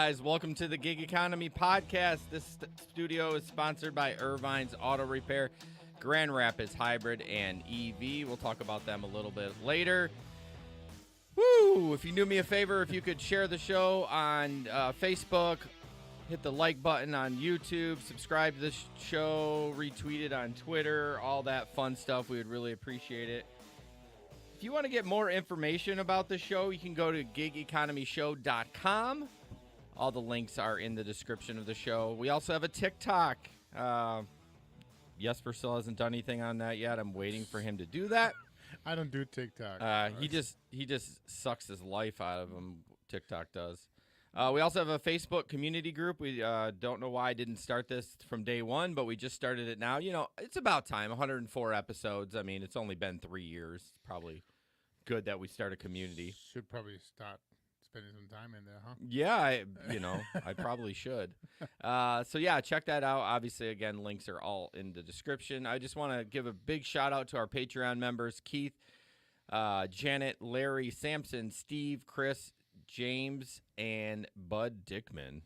guys? Welcome to the Gig Economy Podcast. This studio is sponsored by Irvine's Auto Repair, Grand Rapids Hybrid, and EV. We'll talk about them a little bit later. Woo! If you do me a favor, if you could share the show on Facebook, hit the like button on YouTube, subscribe to this show, retweet it on Twitter, all that fun stuff, we would really appreciate it. If you want to get more information about the show, you can go to gigeconomyshow.com. All the links are in the description of the show. We also have a TikTok. Jesper still hasn't done anything on that yet. I'm waiting for him to do that. I don't do TikTok. He just sucks his life out of him. TikTok does. We also have a Facebook community group. We don't know why I didn't start this from day one, but we just started it now. You know, it's about time. 104 episodes. I mean, it's only been 3 years. It's probably good that we start a community. Should probably start spending some time in there, huh? Yeah, I probably should. So, yeah, check that out. Obviously, again, links are all in the description. I just want to give a big shout-out to our Patreon members, Keith, Janet, Larry, Sampson, Steve, Chris, James, and Bud Dickman.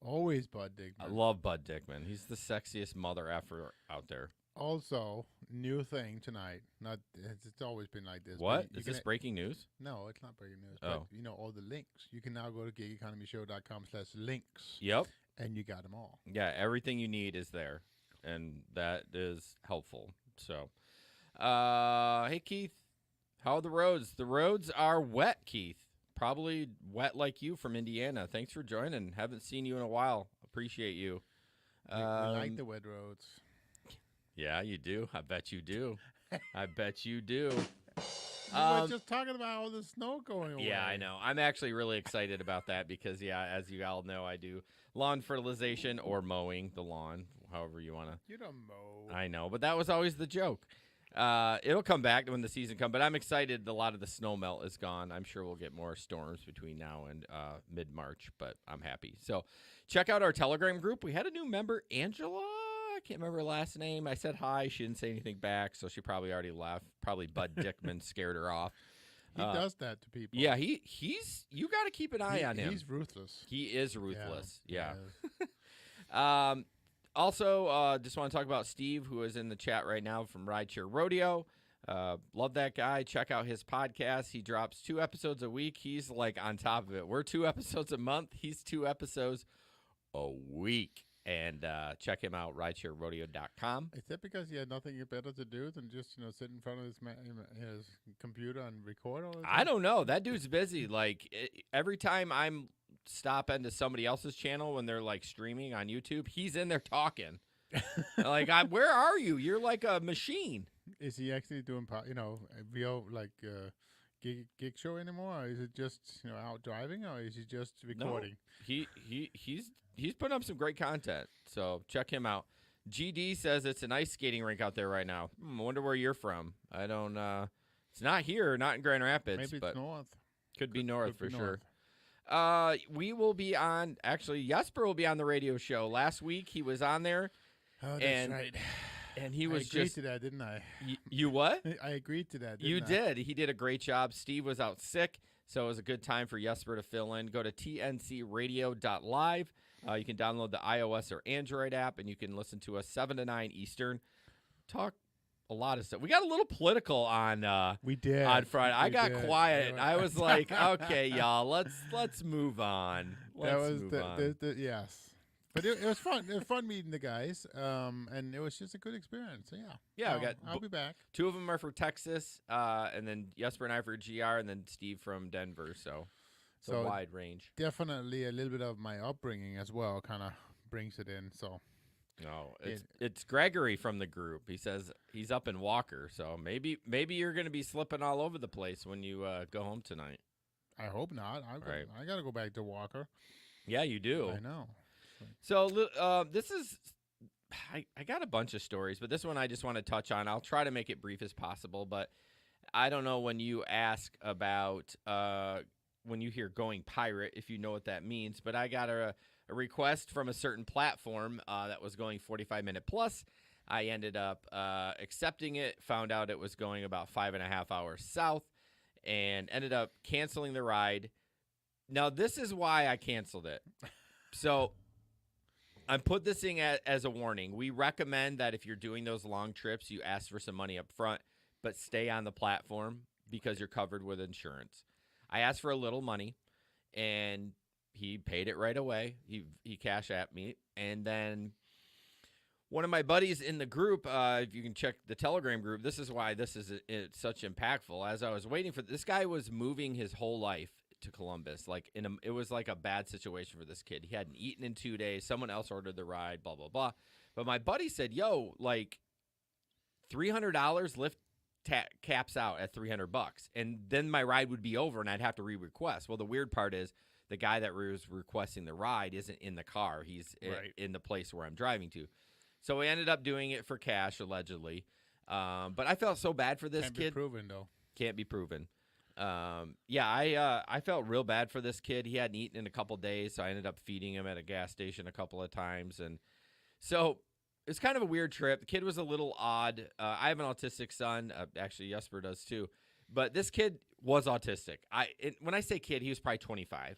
Always Bud Dickman. I love Bud Dickman. He's the sexiest mother effer out there. Also, new thing tonight. It's always been like this. What? Is this breaking news? No, it's not breaking news. Oh. But, all the links. You can now go to gigeconomyshow.com/links. Yep. And you got them all. Yeah, everything you need is there. And that is helpful. So, hey, Keith, how are the roads? The roads are wet, Keith. Probably wet like you from Indiana. Thanks for joining. Haven't seen you in a while. Appreciate you. We like the wet roads. Yeah, you do. I bet you do. I bet you do. We were just talking about all the snow going away. Yeah, I know. I'm actually really excited about that because, yeah, as you all know, I do lawn fertilization or mowing the lawn, however you want to. You don't mow. I know, but that was always the joke. It'll come back when the season comes, but I'm excited. A lot of the snow melt is gone. I'm sure we'll get more storms between now and mid-March, but I'm happy. So check out our Telegram group. We had a new member, Angela. I can't remember her last name. I said hi. She didn't say anything back, so she probably already left. Probably Bud Dickman scared her off. He does that to people. Yeah, he's you got to keep an eye on him. He's ruthless. He is ruthless. Yeah. Yeah. Also, just want to talk about Steve, who is in the chat right now from Rideshare Rodeo. Love that guy. Check out his podcast. He drops 2 episodes a week. He's like on top of it. We're 2 episodes a month. He's 2 episodes a week. And check him out, ridesharerodeo.com. Is that because he had nothing better to do than just sit in front of his computer and record all the time? I don't know. That dude's busy. Like every time I'm stop into somebody else's channel when they're like streaming on YouTube, he's in there talking. Like, where are you? You're like a machine. Is he actually doing VO gig show anymore, or is it just out driving, or is he just recording? No, he's putting up some great content, so check him out. GD says it's an ice skating rink out there right now. I wonder where you're from. I don't. It's not here, not in Grand Rapids. Maybe but it's north. Could be north for north. Sure. We will be on. Actually, Jesper will be on the radio show. Last week he was on there. Oh, that's right. And he was I agreed to that, didn't I? You what? I agreed to that. You did. He did a great job. Steve was out sick, so it was a good time for Jesper to fill in. Go to tncradio.live. You can download the iOS or Android app, and you can listen to us 7 to 9 Eastern. Talk a lot of stuff. We got a little political on. We did on Friday. I got did. quiet. I was like, okay, y'all, let's move on. Yes. But it was fun. It was fun meeting the guys, and it was just a good experience. So, yeah. Yeah, I'll be back. 2 of them are for Texas, and then Jesper and I for GR, and then Steve from Denver. So it's a wide range. Definitely a little bit of my upbringing as well kind of brings it in. So. No, it's Gregory from the group. He says he's up in Walker, so maybe you're going to be slipping all over the place when you go home tonight. I hope not. I got to go back to Walker. Yeah, you do. I know. So this is I got a bunch of stories, but this one I just want to touch on. I'll try to make it brief as possible, but I don't know when you ask about when you hear going pirate, if you know what that means, but I got a request from a certain platform that was going 45-minute plus. I ended up accepting it, found out it was going about 5.5 hours south, and ended up canceling the ride. Now, this is why I canceled it. So I put this thing as a warning. We recommend that if you're doing those long trips, you ask for some money up front, but stay on the platform because you're covered with insurance. I asked for a little money, and he paid it right away. He cash apped me, and then one of my buddies in the group, if you can check the Telegram group, this is why this is it's such impactful. As I was waiting for this guy was moving his whole life to Columbus. It was like a bad situation for this kid. He hadn't eaten in 2 days. Someone else ordered the ride, blah, blah, blah. But my buddy said, yo, like $300 Lyft caps out at $300. And then my ride would be over and I'd have to re-request. Well, the weird part is the guy that was requesting the ride isn't in the car. He's in the place where I'm driving to. So we ended up doing it for cash, allegedly. But I felt so bad for this kid. Can't be proven, though. Can't be proven. I felt real bad for this kid. He hadn't eaten in a couple days, so I ended up feeding him at a gas station a couple of times. And so it's kind of a weird trip. The kid was a little odd. I have an autistic son. Actually, Jesper does too. But this kid was autistic. When I say kid, he was probably 25.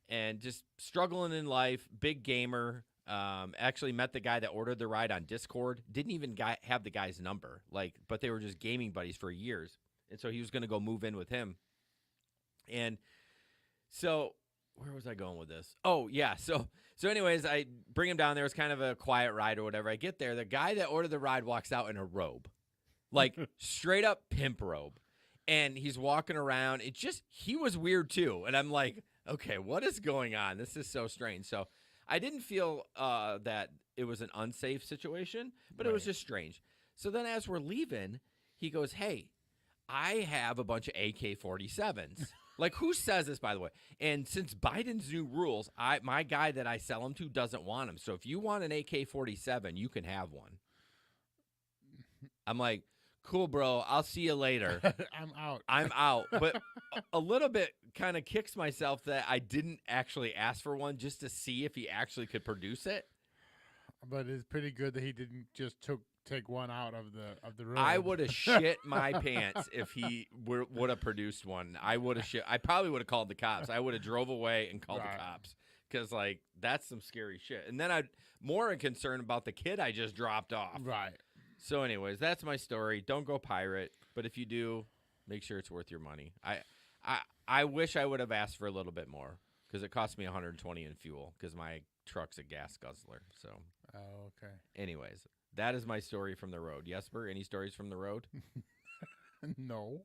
And just struggling in life, big gamer. Actually met the guy that ordered the ride on Discord. Didn't even have the guy's number. But they were just gaming buddies for years. And so he was going to go move in with him. And so where was I going with this? Oh, yeah. So anyways, I bring him down there. It's kind of a quiet ride or whatever. I get there. The guy that ordered the ride walks out in a robe. Like straight up pimp robe. And he's walking around. He was weird too. And I'm like, okay, what is going on? This is so strange. So I didn't feel that it was an unsafe situation, but It was just strange. So then as we're leaving, he goes, hey, I have a bunch of AK-47s. Like, who says this, by the way? And since Biden's new rules, my guy that I sell them to doesn't want them. So if you want an AK-47, you can have one. I'm like, cool, bro. I'll see you later. I'm out. But a little bit kind of kicks myself that I didn't actually ask for one just to see if he actually could produce it. But it's pretty good that he didn't just take one out of the room. I would have shit my pants if he would have produced one. I would have shit. I probably would have called the cops. I would have drove away and called the cops because that's some scary shit. And then I'm more concerned about the kid I just dropped off. Right. So, anyways, that's my story. Don't go pirate, but if you do, make sure it's worth your money. I wish I would have asked for a little bit more because it cost me $120 in fuel because my truck's a gas guzzler. So. Oh, okay. Anyways, that is my story from the road. Jesper, any stories from the road? No.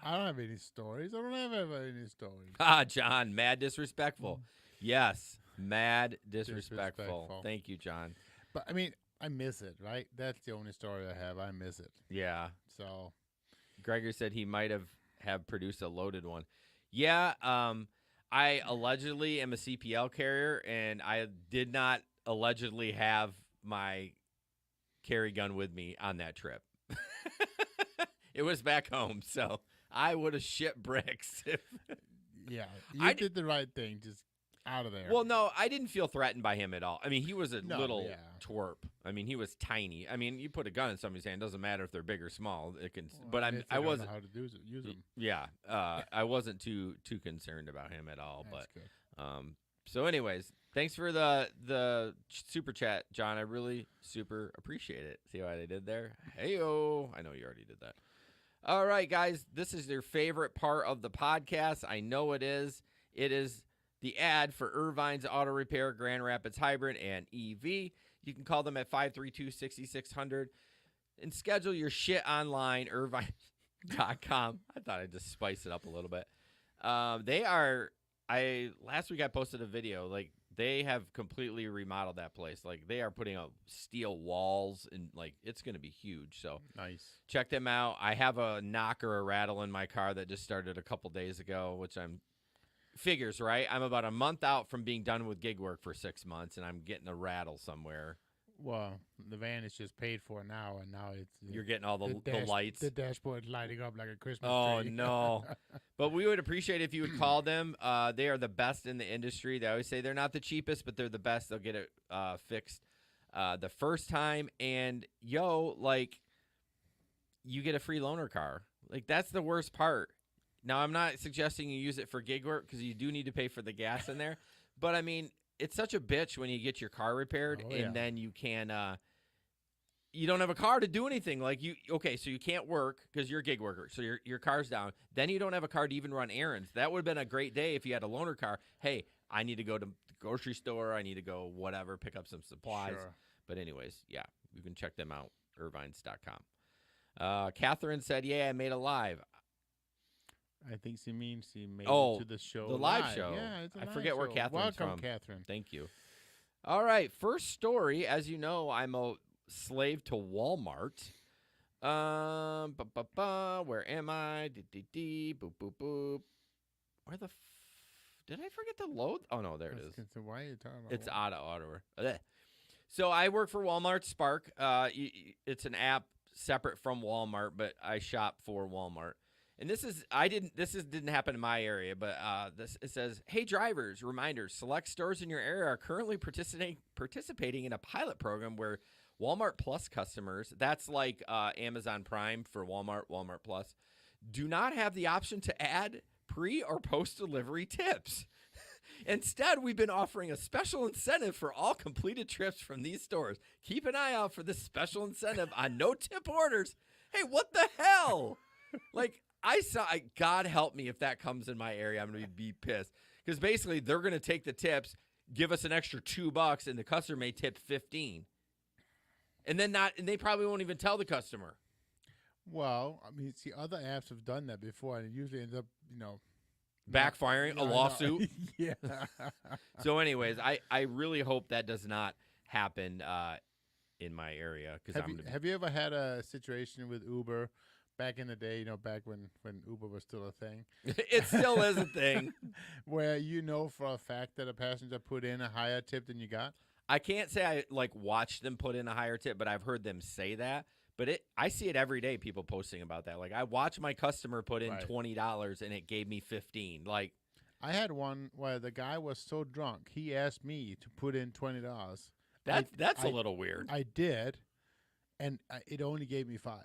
I don't have any stories. I don't have any stories. John, mad disrespectful. Yes, mad disrespectful. Thank you, John. But, I mean, I miss it, right? That's the only story I have. I miss it. Yeah. So. Gregor said he might have produced a loaded one. Yeah, I allegedly am a CPL carrier, and I did not allegedly have my carry gun with me on that trip. It was back home, so I would have shipped bricks. Yeah, you did the right thing, just out of there. Well, no, I didn't feel threatened by him at all. I mean, he was a little twerp. I mean, he was tiny. I mean, you put a gun in somebody's hand, doesn't matter if they're big or small. It can. Well, but I wasn't know how to use them. Yeah, I wasn't too concerned about him at all. That's but good. So, anyways, thanks for the super chat, John. I really super appreciate it. See what I did there? Hey-o. I know you already did that. All right, guys, this is your favorite part of the podcast. I know it is. It is the ad for Irvine's Auto Repair, Grand Rapids Hybrid, and EV. You can call them at 532-6600 and schedule your shit online, irvine.com. I thought I'd just spice it up a little bit. Last week I posted a video. They have completely remodeled that place. They are putting up steel walls and it's going to be huge. So nice. Check them out. I have a knock or a rattle in my car that just started a couple days ago, which figures, right? I'm about a month out from being done with gig work for 6 months, and I'm getting a rattle somewhere. Well, the van is just paid for now, and now you're getting all the lights. The dashboard lighting up like a Christmas tree. Oh, no. But we would appreciate if you would call them. They are the best in the industry. They always say they're not the cheapest, but they're the best. They'll get it fixed the first time. And, you get a free loaner car. That's the worst part. Now, I'm not suggesting you use it for gig work because you do need to pay for the gas in there. But, I mean, it's such a bitch when you get your car repaired and then you can you don't have a car to do anything. Like, so you can't work because you're a gig worker. So your car's down. Then you don't have a car to even run errands. That would have been a great day if you had a loaner car. Hey, I need to go to the grocery store. I need to go whatever, pick up some supplies. Sure. But anyways, yeah, you can check them out, irvines.com. Catherine said, I made a live. I think she means she made Oh, it to the show. the live show. Yeah, it's a I live forget where show. Catherine's Welcome, from. Catherine. Thank you. All right, first story. As you know, I'm a slave to Walmart. Where am I? Boop, boop, boop. Where the did I forget to load? Oh, no, there it is. So why are you talking about It's Walmart? out of order. So I work for Walmart Spark. It's an app separate from Walmart, but I shop for Walmart. And this didn't happen in my area, but it says, hey, drivers, reminders, select stores in your area are currently participating in a pilot program where Walmart Plus customers, that's like Amazon Prime for Walmart Plus, do not have the option to add pre- or post-delivery tips. Instead, we've been offering a special incentive for all completed trips from these stores. Keep an eye out for this special incentive on no-tip orders. Hey, what the hell? Like, God help me if that comes in my area, I'm going to be pissed. Because basically, they're going to take the tips, give us an extra $2, and the customer may tip 15. And they probably won't even tell the customer. Well, I mean, see, other apps have done that before, and it usually ends up, Backfiring, a lawsuit. Yeah. So anyways, I really hope that does not happen in my area. Have you ever had a situation with Uber back in the day, back when Uber was still a thing? It still is a thing. Where for a fact that a passenger put in a higher tip than you got? I can't say I watched them put in a higher tip, but I've heard them say that. But I see it every day, people posting about that. Like, I watch my customer put in $20 and it gave me 15. Like, I had one where the guy was so drunk, he asked me to put in $20. That's a little weird. I did, and it only gave me 5.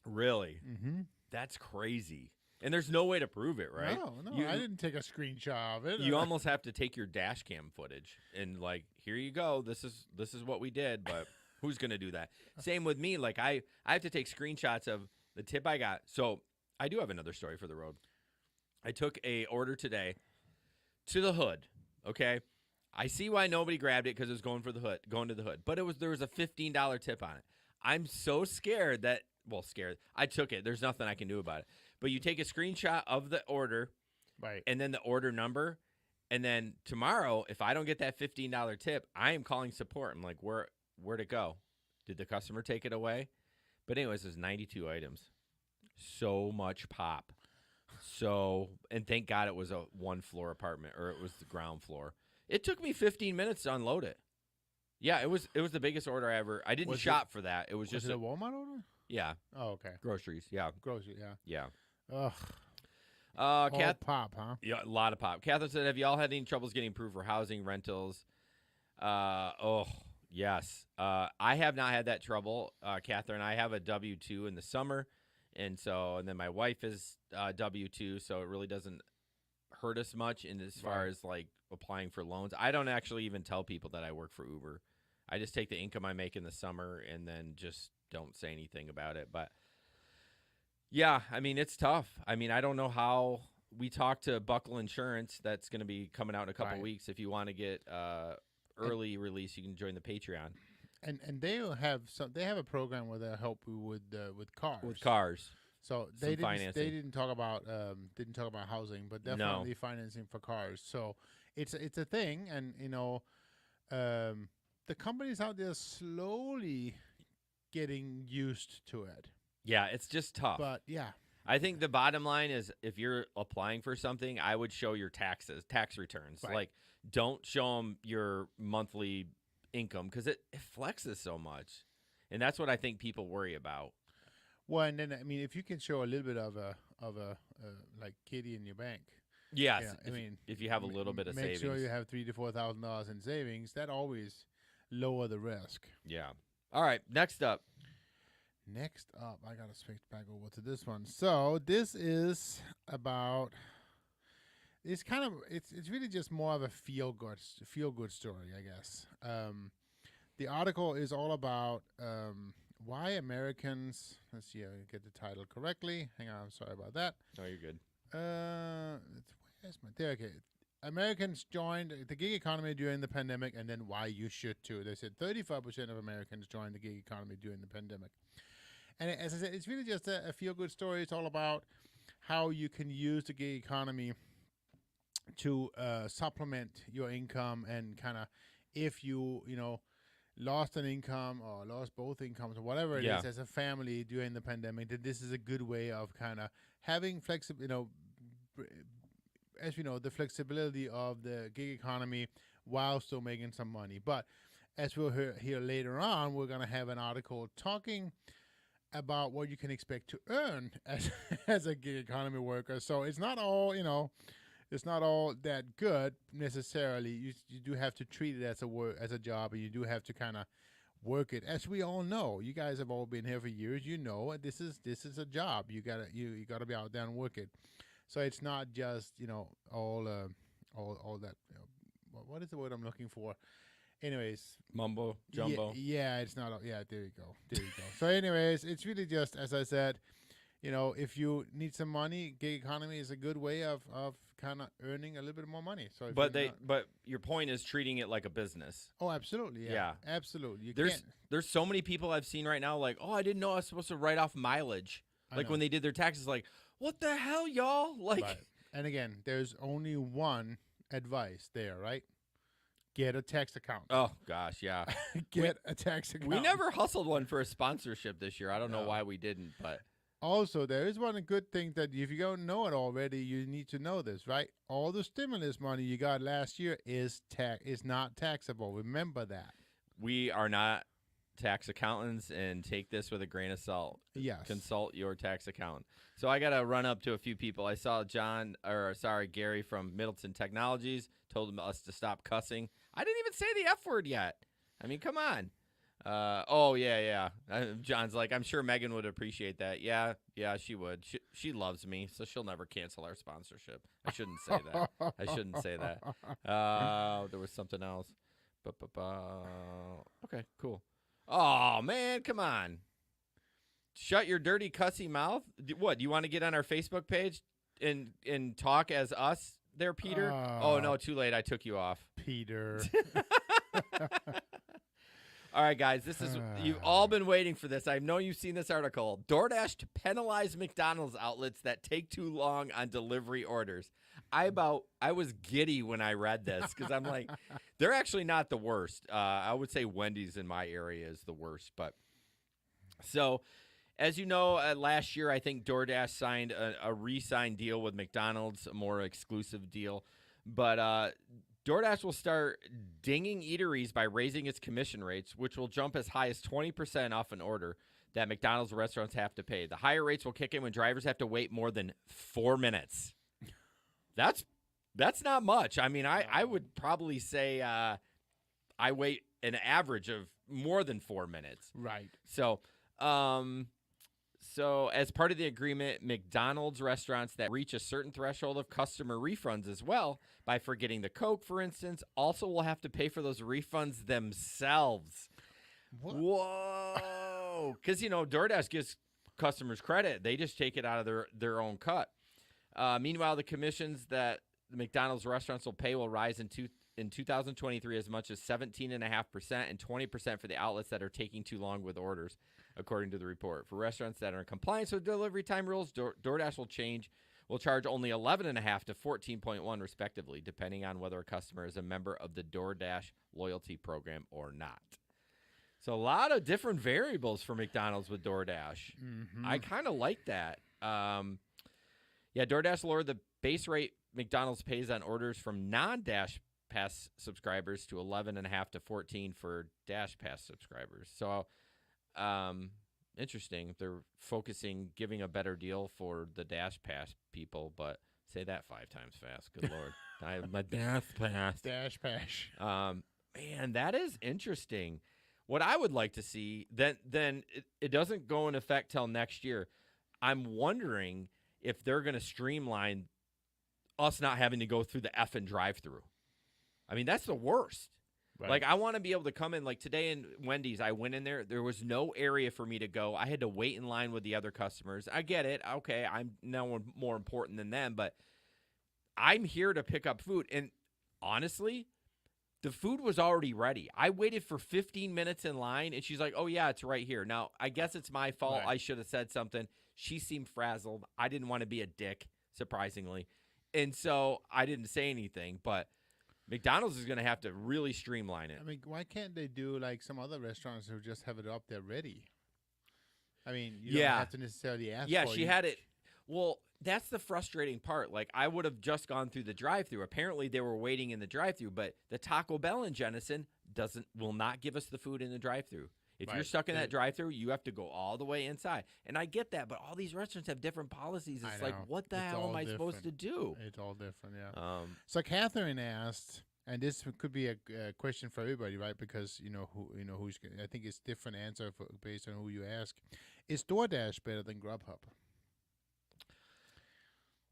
Really? Mm-hmm. That's crazy. And there's no way to prove it, right? No, I didn't take a screenshot of it. You almost have to take your dash cam footage and here you go. This is what we did, but who's going to do that? Same with me. Like, I have to take screenshots of the tip I got. So I do have another story for the road. I took a order today to the hood. Okay. I see why nobody grabbed it because it was going to the hood, but there was a $15 tip on it. I'm so scared I took it. There's nothing I can do about it. But you take a screenshot of the order, right, and then the order number, and then tomorrow, if I don't get that $15 tip, I am calling support. I'm like, where'd it go? Did the customer take it away? But anyways, there's 92 items. So much pop. And thank God it was a 1-floor apartment, or it was the ground floor. It took me 15 minutes to unload it. Yeah, it was the biggest order I ever. I didn't shop for that. It was just a Walmart order? Yeah. Oh, okay. Groceries, yeah. Groceries, yeah. Yeah. Ugh. All pop, huh? Yeah, a lot of pop. Catherine said, have you all had any troubles getting approved for housing, rentals? Yes. I have not had that trouble, Catherine. I have a W-2 in the summer, and then my wife is W-2, so it really doesn't hurt us much as far as applying for loans. I don't actually even tell people that I work for Uber. I just take the income I make in the summer and then just don't say anything about it. But yeah, I mean, it's tough. I mean, I don't know how. We talked to Buckle Insurance. That's going to be coming out in a couple weeks. If you want to get early release, you can join the Patreon. And they have a program where they'll help you with cars. With cars. So they didn't talk about housing, but definitely financing for cars. So it's a thing, and the companies out there slowly getting used to it. Yeah, it's just tough. But yeah, I think the bottom line is if you're applying for something, I would show your tax returns. Right. Don't show them your monthly income because it flexes so much, and that's what I think people worry about. Well, and then I mean, if you can show a little bit of a kitty in your bank. Yes, yeah, if you have a little bit of savings, make sure you have $3,000 to $4,000 in savings. That always lower the risk. Yeah. All right. Next up. Next up, I gotta switch back over to this one. So this is about. It's kind of it's really just more of a feel good story, I guess. The article is all about why Americans. Let's see, I get the title correctly. Hang on, I'm sorry about that. No, you're good. Where's my there? Okay. Americans joined the gig economy during the pandemic, and then why you should too. They said 35% of Americans joined the gig economy during the pandemic. And as I said, it's really just a feel-good story. It's all about how you can use the gig economy to supplement your income, and kind of if you lost an income or lost both incomes or whatever it is as a family during the pandemic, that this is a good way of kind of having flexible, as we know, the flexibility of the gig economy while still making some money. But as we'll hear later on, we're going to have an article talking about what you can expect to earn as a gig economy worker. So it's not all, it's not all that good necessarily. You do have to treat it as a job, and you do have to kind of work it. As we all know, you guys have all been here for years. This is a job. You gotta be out there and work it. So it's not just all that. What is the word I'm looking for? Anyways, Mumbo jumbo. Yeah, it's not. Yeah, there you go. So anyways, it's really just, as I said, if you need some money, gig economy is a good way of kind of earning a little bit more money. So, but your point is treating it like a business. Oh, absolutely. Yeah. Absolutely. There's so many people I've seen right now, like, oh, I didn't know I was supposed to write off mileage. Like when they did their taxes, like, what the hell, y'all? Like, right. And again, there's only one advice there, right? Get a tax account. Oh gosh, yeah. Get a tax account. We never hustled one for a sponsorship this year. I don't know why we didn't, but also there is one good thing that if you don't know it already, you need to know this, right? All the stimulus money you got last year is not taxable. Remember that. We are not tax accountants, and take this with a grain of salt. Yes. Consult your tax accountant. So I got to run up to a few people. I saw Gary from Middleton Technologies told us to stop cussing. I didn't even say the F word yet. I mean, come on. Yeah. John's like, I'm sure Megan would appreciate that. Yeah, she would. She loves me, so she'll never cancel our sponsorship. I shouldn't say that. There was something else. Okay, cool. Oh, man, come on. Shut your dirty, cussy mouth. What, do you want to get on our Facebook page and talk as us there, Peter? Oh, no, too late. I took you off. Peter. All right, guys, you've all been waiting for this. I know you've seen this article. DoorDash to penalize McDonald's outlets that take too long on delivery orders. I was giddy when I read this because I'm like, they're actually not the worst. I would say Wendy's in my area is the worst. But so, as you know, last year I think DoorDash signed a re-signed deal with McDonald's, a more exclusive deal. But DoorDash will start dinging eateries by raising its commission rates, which will jump as high as 20% off an order that McDonald's restaurants have to pay. The higher rates will kick in when drivers have to wait more than 4 minutes. That's not much. I mean, I would probably say I wait an average of more than 4 minutes. Right. So as part of the agreement, McDonald's restaurants that reach a certain threshold of customer refunds as well, by forgetting the Coke, for instance, also will have to pay for those refunds themselves. What? Whoa. Because, DoorDash gives customers credit. They just take it out of their own cut. Meanwhile, the commissions that the McDonald's restaurants will pay will rise in 2023 as much as 17.5% and 20% for the outlets that are taking too long with orders, according to the report. For restaurants that are in compliance with delivery time rules, DoorDash will charge only 11.5 to 14.1 respectively, depending on whether a customer is a member of the DoorDash loyalty program or not. So a lot of different variables for McDonald's with DoorDash. Mm-hmm. I kind of like that. DoorDash lowered the base rate McDonald's pays on orders from non-Dash Pass subscribers to 11.5 to 14 for Dash Pass subscribers. So, interesting. They're giving a better deal for the Dash Pass people, but say that 5 times fast. Good Lord. I have my Dash Pass. Dash Pass. Man, that is interesting. What I would like to see, then it doesn't go in effect till next year. I'm wondering if they're going to streamline us not having to go through the effing drive-through. I mean, that's the worst. Right. Like, I want to be able to come in. Like, today in Wendy's, I went in there. There was no area for me to go. I had to wait in line with the other customers. I get it. Okay, I'm no more important than them, but I'm here to pick up food. And honestly, the food was already ready. I waited for 15 minutes in line, and she's like, oh, yeah, it's right here. Now, I guess it's my fault. Right. I should have said something. She seemed frazzled. I didn't want to be a dick, surprisingly. And so I didn't say anything, but McDonald's is going to have to really streamline it. I mean, why can't they do like some other restaurants who just have it up there ready? I mean, you don't have to necessarily ask Yeah, for she had it. Well, that's the frustrating part. Like, I would have just gone through the drive-thru. Apparently, they were waiting in the drive-thru, but the Taco Bell in Jenison will not give us the food in the drive-thru. If you're stuck in that drive-thru, you have to go all the way inside. And I get that, but all these restaurants have different policies. It's like, what the hell am I supposed to do? It's all different, yeah. So Catherine asked, and this could be a question for everybody, right? Because who's. I think it's different answer based on who you ask. Is DoorDash better than Grubhub?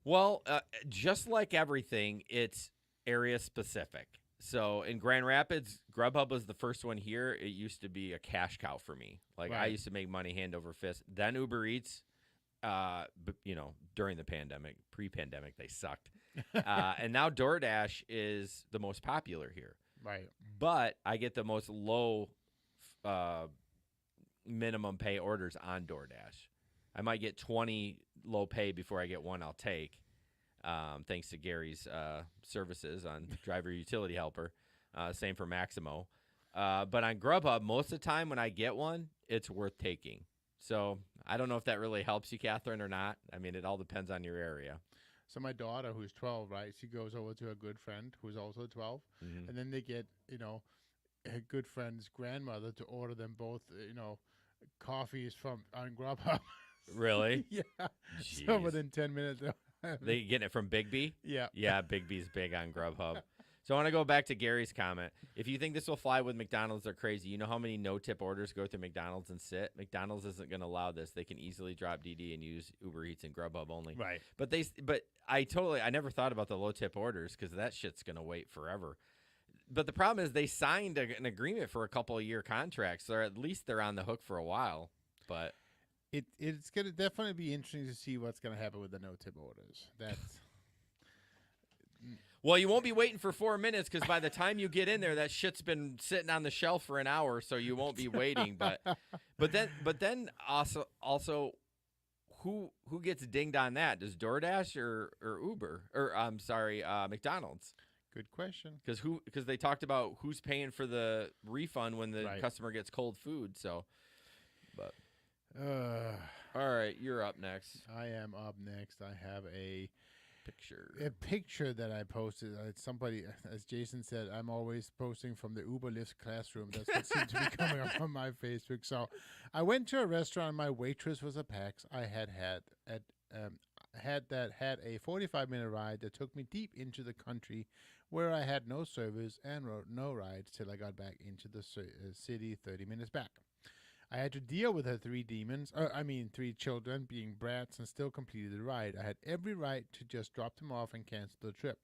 Well, just like everything, it's area specific. So in Grand Rapids, Grubhub was the first one here. It used to be a cash cow for me. Like, I used to make money hand over fist. Then Uber Eats, during the pandemic, pre-pandemic, they sucked. And now DoorDash is the most popular here. Right. But I get the most low minimum pay orders on DoorDash. I might get 20 low pay before I get one I'll take. Thanks to Gary's services on driver utility helper. Same for Maximo. But on Grubhub, most of the time when I get one, it's worth taking. So I don't know if that really helps you, Catherine, or not. I mean, it all depends on your area. So my daughter, who's 12, right, she goes over to a good friend who's also 12, and then they get, a good friend's grandmother to order them both, coffees on Grubhub. Really? Yeah. Jeez. So within 10 minutes. They getting it from Big B? Yeah. Yeah, Big B's big on Grubhub. So I want to go back to Gary's comment. If you think this will fly with McDonald's, they're crazy. You know how many no-tip orders go through McDonald's and sit? McDonald's isn't going to allow this. They can easily drop DD and use Uber Eats and Grubhub only. Right. But I never thought about the low-tip orders because that shit's going to wait forever. But the problem is they signed an agreement for a couple-of-year contract, so at least they're on the hook for a while. But it's going to definitely be interesting to see what's going to happen with the no-tip orders. That's... Well, you won't be waiting for 4 minutes because by the time you get in there, that shit's been sitting on the shelf for an hour, so you won't be waiting. But then also, who gets dinged on that? Does DoorDash or Uber or McDonald's? Good question. Because they talked about who's paying for the refund when the customer gets cold food. So, but all right, you're up next. I am up next. I have a picture that I posted. Somebody, as Jason said, I'm always posting from the Uber Lyft classroom. That's what seemed to be coming up on my Facebook. So I went to a restaurant. My waitress was a PAX. I had a 45-minute ride that took me deep into the country where I had no service and no rides till I got back into the city 30 minutes back. I had to deal with her three children being brats and still completed the ride. I had every right to just drop them off and cancel the trip.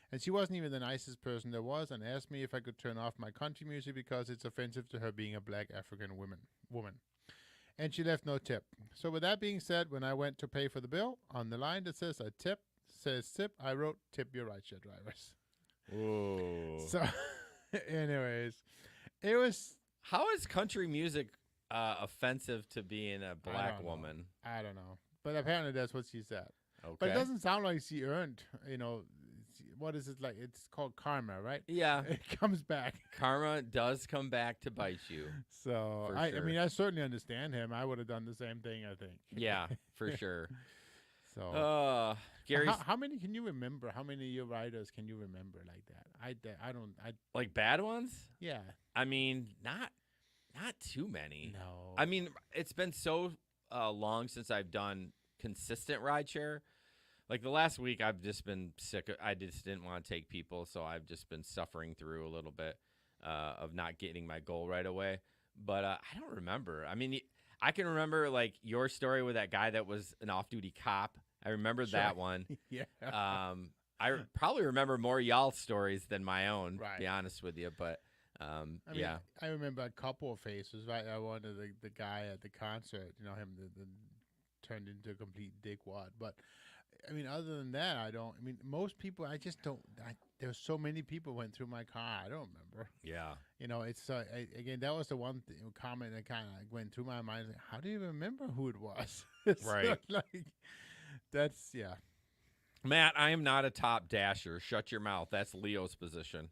And she wasn't even the nicest person there was and asked me if I could turn off my country music because it's offensive to her being a black African woman. And she left no tip. So with that being said, when I went to pay for the bill, on the line that says tip, I wrote, tip your rideshare drivers. Whoa. So, anyways, it was... How is country music offensive to being a black woman? I don't know. But apparently that's what she said. Okay. But it doesn't sound like she earned, what is it like? It's called karma, right? Yeah. It comes back. Karma does come back to bite you. So, I mean, I certainly understand him. I would have done the same thing, I think. Yeah, for sure. So, Gary, how many can you remember? How many of your riders can you remember like that? I don't. Like bad ones? Yeah. I mean, not too many. No. I mean, it's been so long since I've done consistent rideshare. Like the last week, I've just been sick. I just didn't want to take people, so I've just been suffering through a little bit of not getting my goal right away. But I don't remember. I mean, I can remember like your story with that guy that was an off-duty cop. I remember that one. Yeah. I probably remember more y'all's stories than my own, Right. to be honest with you. But I mean, yeah. I remember a couple of faces. Right, I wanted the guy at the concert. Him the turned into a complete dickwad. But I mean, other than that, I don't. I mean, most people, I just don't. There's so many people went through my car. I don't remember. Yeah. It's again, that was the one comment that kind of went through my mind. Like, how do you remember who it was? Right. Like, that's yeah. Matt, I am not a top dasher. Shut your mouth. That's Leo's position.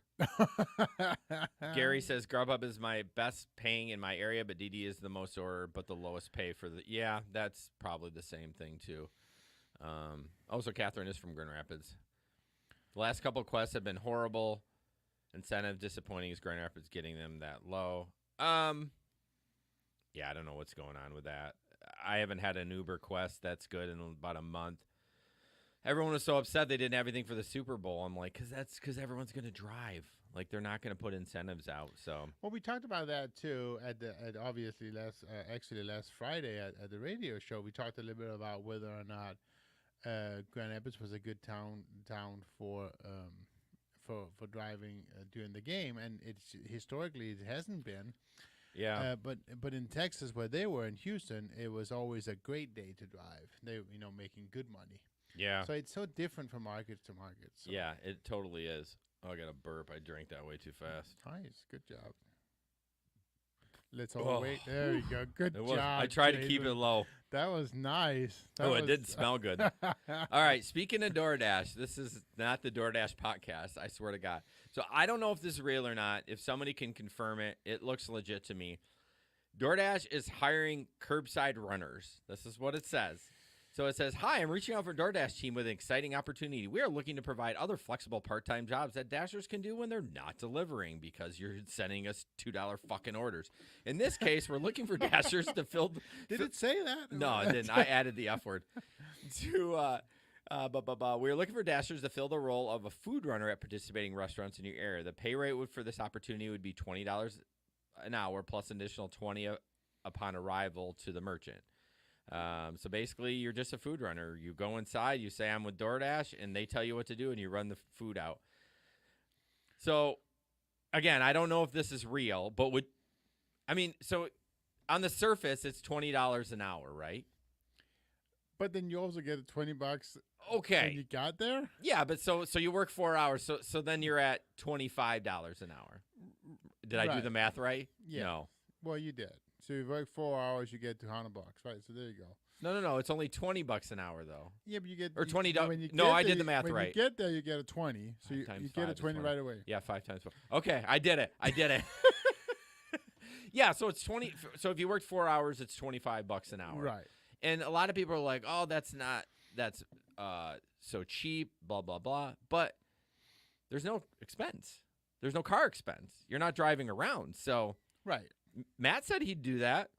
Gary says Grubhub is my best paying in my area, but DD is the most order, but the lowest pay for the. Yeah, that's probably the same thing too. So Catherine is from Grand Rapids. The last couple of quests have been horrible. Incentive disappointing. Is Grand Rapids getting them that low? Yeah, I don't know what's going on with that. I haven't had an Uber quest that's good in about a month. Everyone was so upset they didn't have anything for the Super Bowl. I'm like, because everyone's going to drive. Like, they're not going to put incentives out. So, well, we talked about that too at obviously last Friday at the radio show. We talked a little bit about whether or not Grand Rapids was a good town for driving during the game, and it's historically it hasn't been. Yeah. But in Texas, where they were in Houston, it was always a great day to drive. They making good money. Yeah. So it's so different from market to market. So. Yeah, it totally is. Oh, I got a burp. I drank that way too fast. Nice. Good job. Let's all wait. There you go. Good job. I tried to keep it low. That was nice. It did smell good. All right. Speaking of DoorDash, this is not the DoorDash podcast. I swear to God. So I don't know if this is real or not. If somebody can confirm it, it looks legit to me. DoorDash is hiring curbside runners. This is what it says. So it says, hi, I'm reaching out for DoorDash team with an exciting opportunity. We are looking to provide other flexible part-time jobs that Dashers can do when they're not delivering because you're sending us $2 fucking orders. In this case, we're looking for Dashers to fill. Did it say that? No, it didn't. I added the F word. We're looking for Dashers to fill the role of a food runner at participating restaurants in your area. The pay rate for this opportunity would be $20 an hour plus additional $20 upon arrival to the merchant. So basically, you're just a food runner. You go inside, you say, I'm with DoorDash, and they tell you what to do, and you run the food out. So, again, I don't know if this is real, but so on the surface, it's $20 an hour, right? But then you also get $20. Okay. When you got there? Yeah, but so you work 4 hours, so then you're at $25 an hour. Did I do the math right? Yeah. No. Well, you did. So you work 4 hours, you get $200, right? So there you go. No. It's only $20 an hour though. Yeah, but you get or $20. No, I did the math right. When you get there, you get a 20. So you get a 20 right away. Yeah, 5 times 4. Okay, I did it. Yeah, so it's 20. So if you worked 4 hours, it's $25 an hour. Right. And a lot of people are like, "Oh, that's so cheap." Blah blah blah. But there's no expense. There's no car expense. You're not driving around. So right. Matt said he'd do that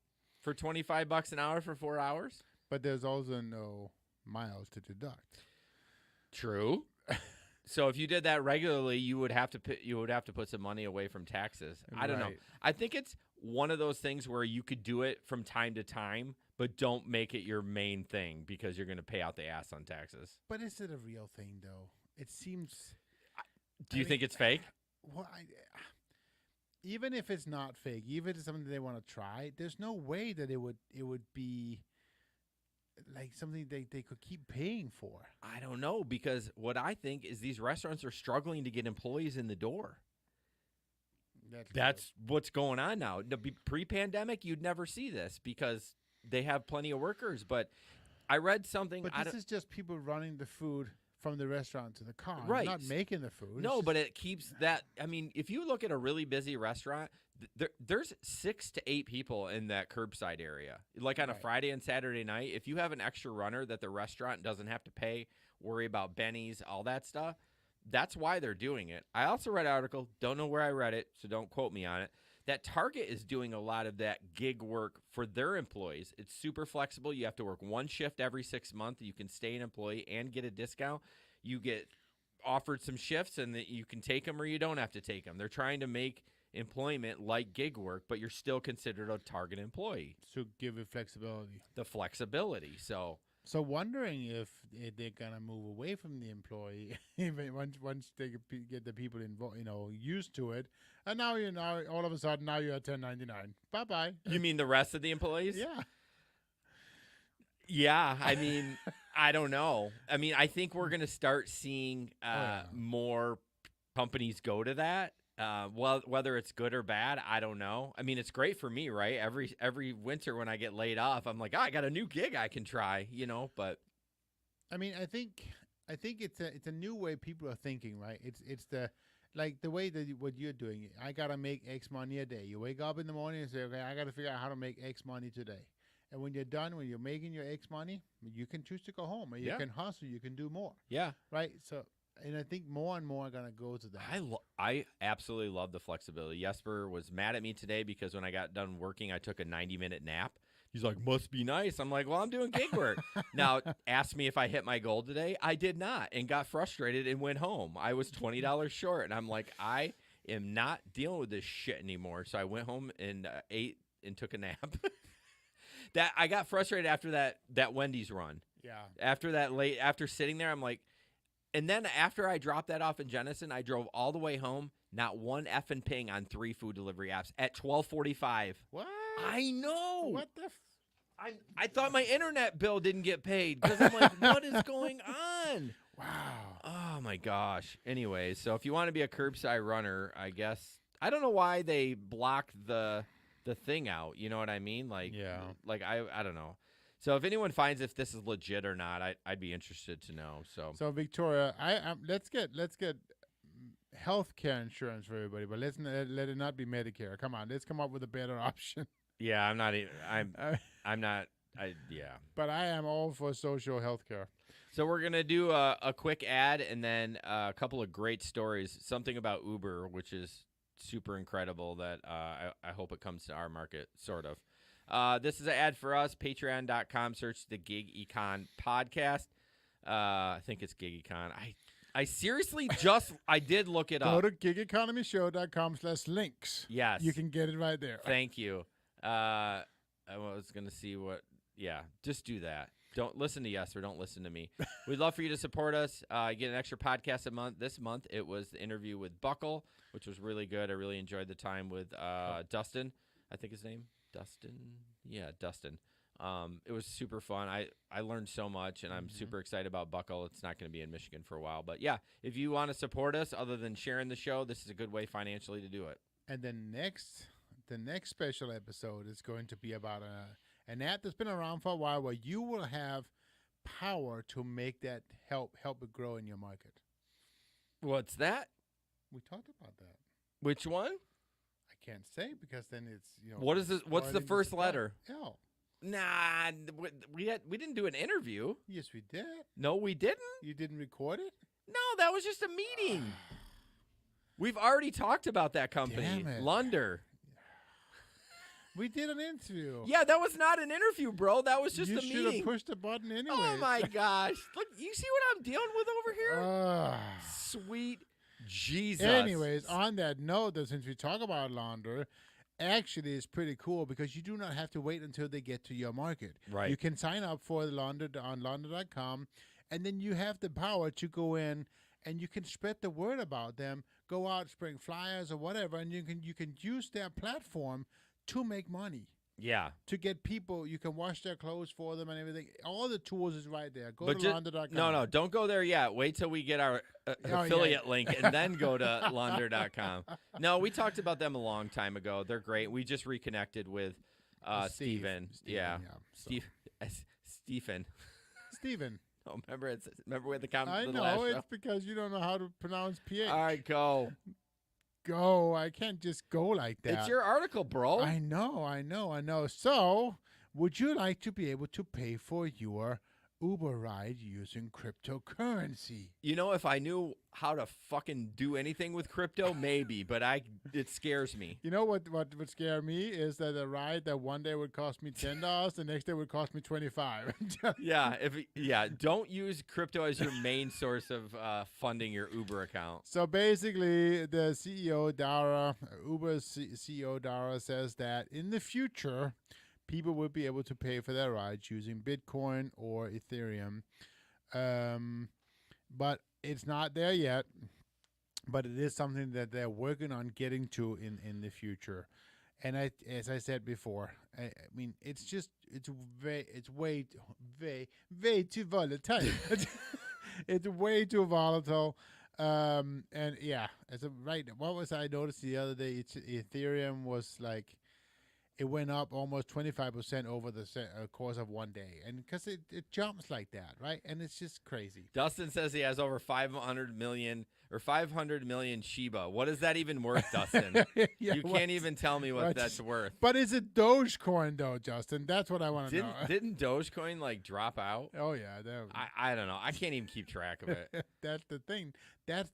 for $25 an hour for 4 hours. But there's also no miles to deduct. True. So if you did that regularly, you would have to put some money away from taxes. I don't know. I think it's one of those things where you could do it from time to time, but don't make it your main thing because you're going to pay out the ass on taxes. But is it a real thing though? It seems. Do you think it's fake? Well, even if it's not fake, even if it's something they want to try, there's no way that it would be like something they could keep paying for. I don't know, because what I think is these restaurants are struggling to get employees in the door. That's what's going on now. Pre-pandemic, you'd never see this because they have plenty of workers. But I read something. But this is just people running the food from the restaurant to the car. Right. Not making the food. No, but it keeps that. I mean, if you look at a really busy restaurant, there's 6 to 8 people in that curbside area. Like on a Friday and Saturday night, if you have an extra runner that the restaurant doesn't have to pay, worry about bennies, all that stuff, that's why they're doing it. I also read an article, don't know where I read it, so don't quote me on it, that Target is doing a lot of that gig work for their employees. It's super flexible. You have to work one shift every 6 months. You can stay an employee and get a discount. You get offered some shifts, and you can take them or you don't have to take them. They're trying to make employment like gig work, but you're still considered a target employee. So give it flexibility. The flexibility. So wondering if they're gonna move away from the employee, even once they get the people involved, used to it, and now all of a sudden now you're at 1099. Bye bye. You mean the rest of the employees? Yeah. Yeah, I mean, I don't know. I mean, I think we're gonna start seeing more companies go to that. Well, whether it's good or bad, I don't know. I mean, it's great for me, right? Every winter when I get laid off, I'm like, I got a new gig I can try, But I mean, I think it's a new way people are thinking, right? It's the way that what you're doing. I gotta make X money a day. You wake up in the morning and say, okay, I gotta figure out how to make X money today. And when you're done, when you're making your X money, you can choose to go home, or you can hustle, you can do more. Yeah. Right. So. And I think more and more are going to go to that. I absolutely love the flexibility. Jesper was mad at me today because when I got done working, I took a 90-minute nap. He's like, must be nice. I'm like, well, I'm doing gig work. Now, ask me if I hit my goal today. I did not, and got frustrated and went home. I was $20 short, and I'm like, I am not dealing with this shit anymore. So I went home and ate and took a nap. That I got frustrated after that Wendy's run. Yeah. After sitting there, I'm like, and then after I dropped that off in Jenison, I drove all the way home. Not one effing ping on 3 food delivery apps at 12:45. What? I know. What the? I thought my internet bill didn't get paid because I'm like, what is going on? Wow. Oh my gosh. Anyways, so if you want to be a curbside runner, I guess I don't know why they blocked the thing out. You know what I mean? Like, yeah. Like I don't know. So if anyone finds if this is legit or not, I'd be interested to know. So Victoria, let's get health care insurance for everybody, but let it not be Medicare. Come on, let's come up with a better option. Yeah, I'm not. I'm not. Yeah. But I am all for social health care. So we're gonna do a quick ad and then a couple of great stories. Something about Uber, which is super incredible. That I hope it comes to our market, sort of. This is an ad for us. Patreon.com. Search the Gig Econ podcast. I think it's Gig Econ. I seriously I did look it up. Go to gigeconomyshow.com/links. Yes. You can get it right there. Thank you. I was going to see what. Yeah, just do that. Don't listen to Jesper. Don't listen to me. We'd love for you to support us. Get an extra podcast a month. This month, it was the interview with Buckle, which was really good. I really enjoyed the time with Dustin. I think his name. Dustin? Yeah, Dustin. It was super fun. I learned so much, and I'm super excited about Buckle. It's not going to be in Michigan for a while. But, yeah, if you want to support us other than sharing the show, this is a good way financially to do it. And then the next special episode is going to be about an app that's been around for a while where you will have power to make that help it grow in your market. What's that? We talked about that. Which one? I can't say because then it's What is this? What's the first letter? L. Nah, we didn't do an interview. Yes, we did. No, we didn't. You didn't record it? No, that was just a meeting. We've already talked about that company, Damn it. Lunder. We did an interview. Yeah, that was not an interview, bro. That was just a meeting. You should have pushed the button anyway. Oh my gosh! Look, you see what I'm dealing with over here? Sweet Jesus. Anyways, on that note, though, since we talk about Launder, actually it's pretty cool because you do not have to wait until they get to your market. Right. You can sign up for Launder on launder.com, and then you have the power to go in and you can spread the word about them, go out, spread flyers or whatever, and you can use their platform to make money. Yeah. To get people, you can wash their clothes for them and everything. All the tools is right there. Go to launder.com. No, don't go there yet. Wait till we get our affiliate link and then go to launder.com. No, we talked about them a long time ago. They're great. We just reconnected with Steven. Yeah. Stephen. Steven. Oh, remember with the comment? I know. It's because you don't know how to pronounce PH. All right, go. Go. I can't just go like that. It's your article, bro. I know. So, would you like to be able to pay for your Uber ride using cryptocurrency. You know, if I knew how to fucking do anything with crypto, maybe, but it scares me. You know what would scare me is that a ride that one day would cost me $10, the next day would cost me $25. Don't use crypto as your main source of funding your Uber account. So basically, the CEO Dara, Uber's CEO Dara, says that in the future, people will be able to pay for their rides using Bitcoin or Ethereum. But it's not there yet. But it is something that they're working on getting to in the future. And as I said before, I mean, it's way too volatile. It's way too volatile. And yeah, what was I noticed the other day? Ethereum was like, it went up almost 25% over the course of one day. And because it jumps like that, right? And it's just crazy. Dustin says he has over 500 million Shiba. What is that even worth, Dustin? You can't even tell me what that's worth. But is it Dogecoin, though, Justin? That's what I want to know. Didn't Dogecoin, like, drop out? Oh, yeah. I don't know. I can't even keep track of it. That's the thing. That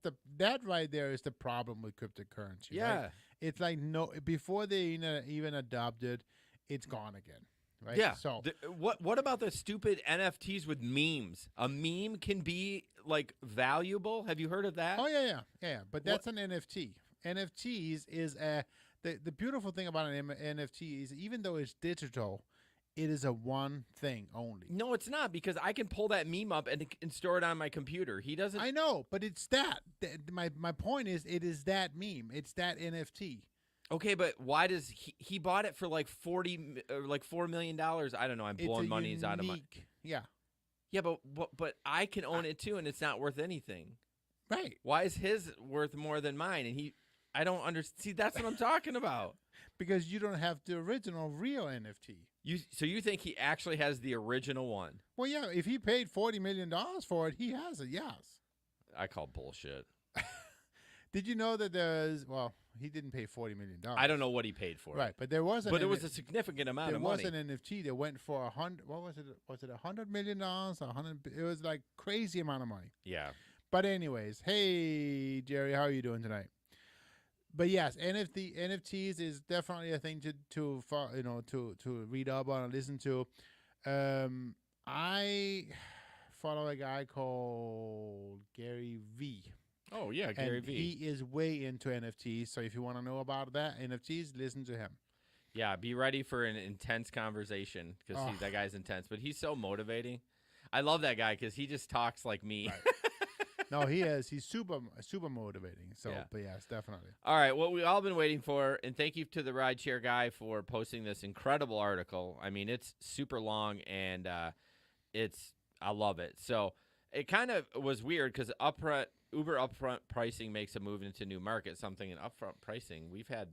right there is the problem with cryptocurrency. Yeah. Right? It's like before they even adopted, it's gone again. Right? Yeah. So what about the stupid NFTs with memes? A meme can be like valuable. Have you heard of that? Oh yeah. But that's an NFT. NFTs is the beautiful thing about an NFT is even though it's digital, it is a one thing only. No, it's not, because I can pull that meme up and store it on my computer. He doesn't. I know, but it's that. My point is, it is that meme. It's that NFT. Okay, but why does he bought it for like $4 million? I don't know. I'm blowing monies out of my. Yeah. Yeah, but I can own it too, and it's not worth anything. Right. Why is his worth more than mine? And I don't understand. See, that's what I'm talking about. Because you don't have the original real NFT. So you think he actually has the original one? Well, yeah. If he paid $40 million for it, he has it. Yes. I call bullshit. Did you know that there's? Well, he didn't pay $40 million. I don't know what he paid for. Right, but there was. But it was a significant amount of money. There was an NFT that went for $100. What was it? Was it $100 million? It was like crazy amount of money. Yeah. But anyways, hey Jerry, how are you doing tonight? But yes, NFTs is definitely a thing to read up on and listen to. I follow a guy called Gary V. Oh yeah, Gary V. He is way into NFTs. So if you want to know about that NFTs, listen to him. Yeah, be ready for an intense conversation because that guy's intense. But he's so motivating. I love that guy because he just talks like me. Right. No, he is. He's super motivating. So, yeah. But yes, definitely. All right, what we've all been waiting for, and thank you to the rideshare guy for posting this incredible article. I mean, it's super long, and I love it. So it kind of was weird because Uber upfront pricing makes a move into new market. Something in upfront pricing, we've had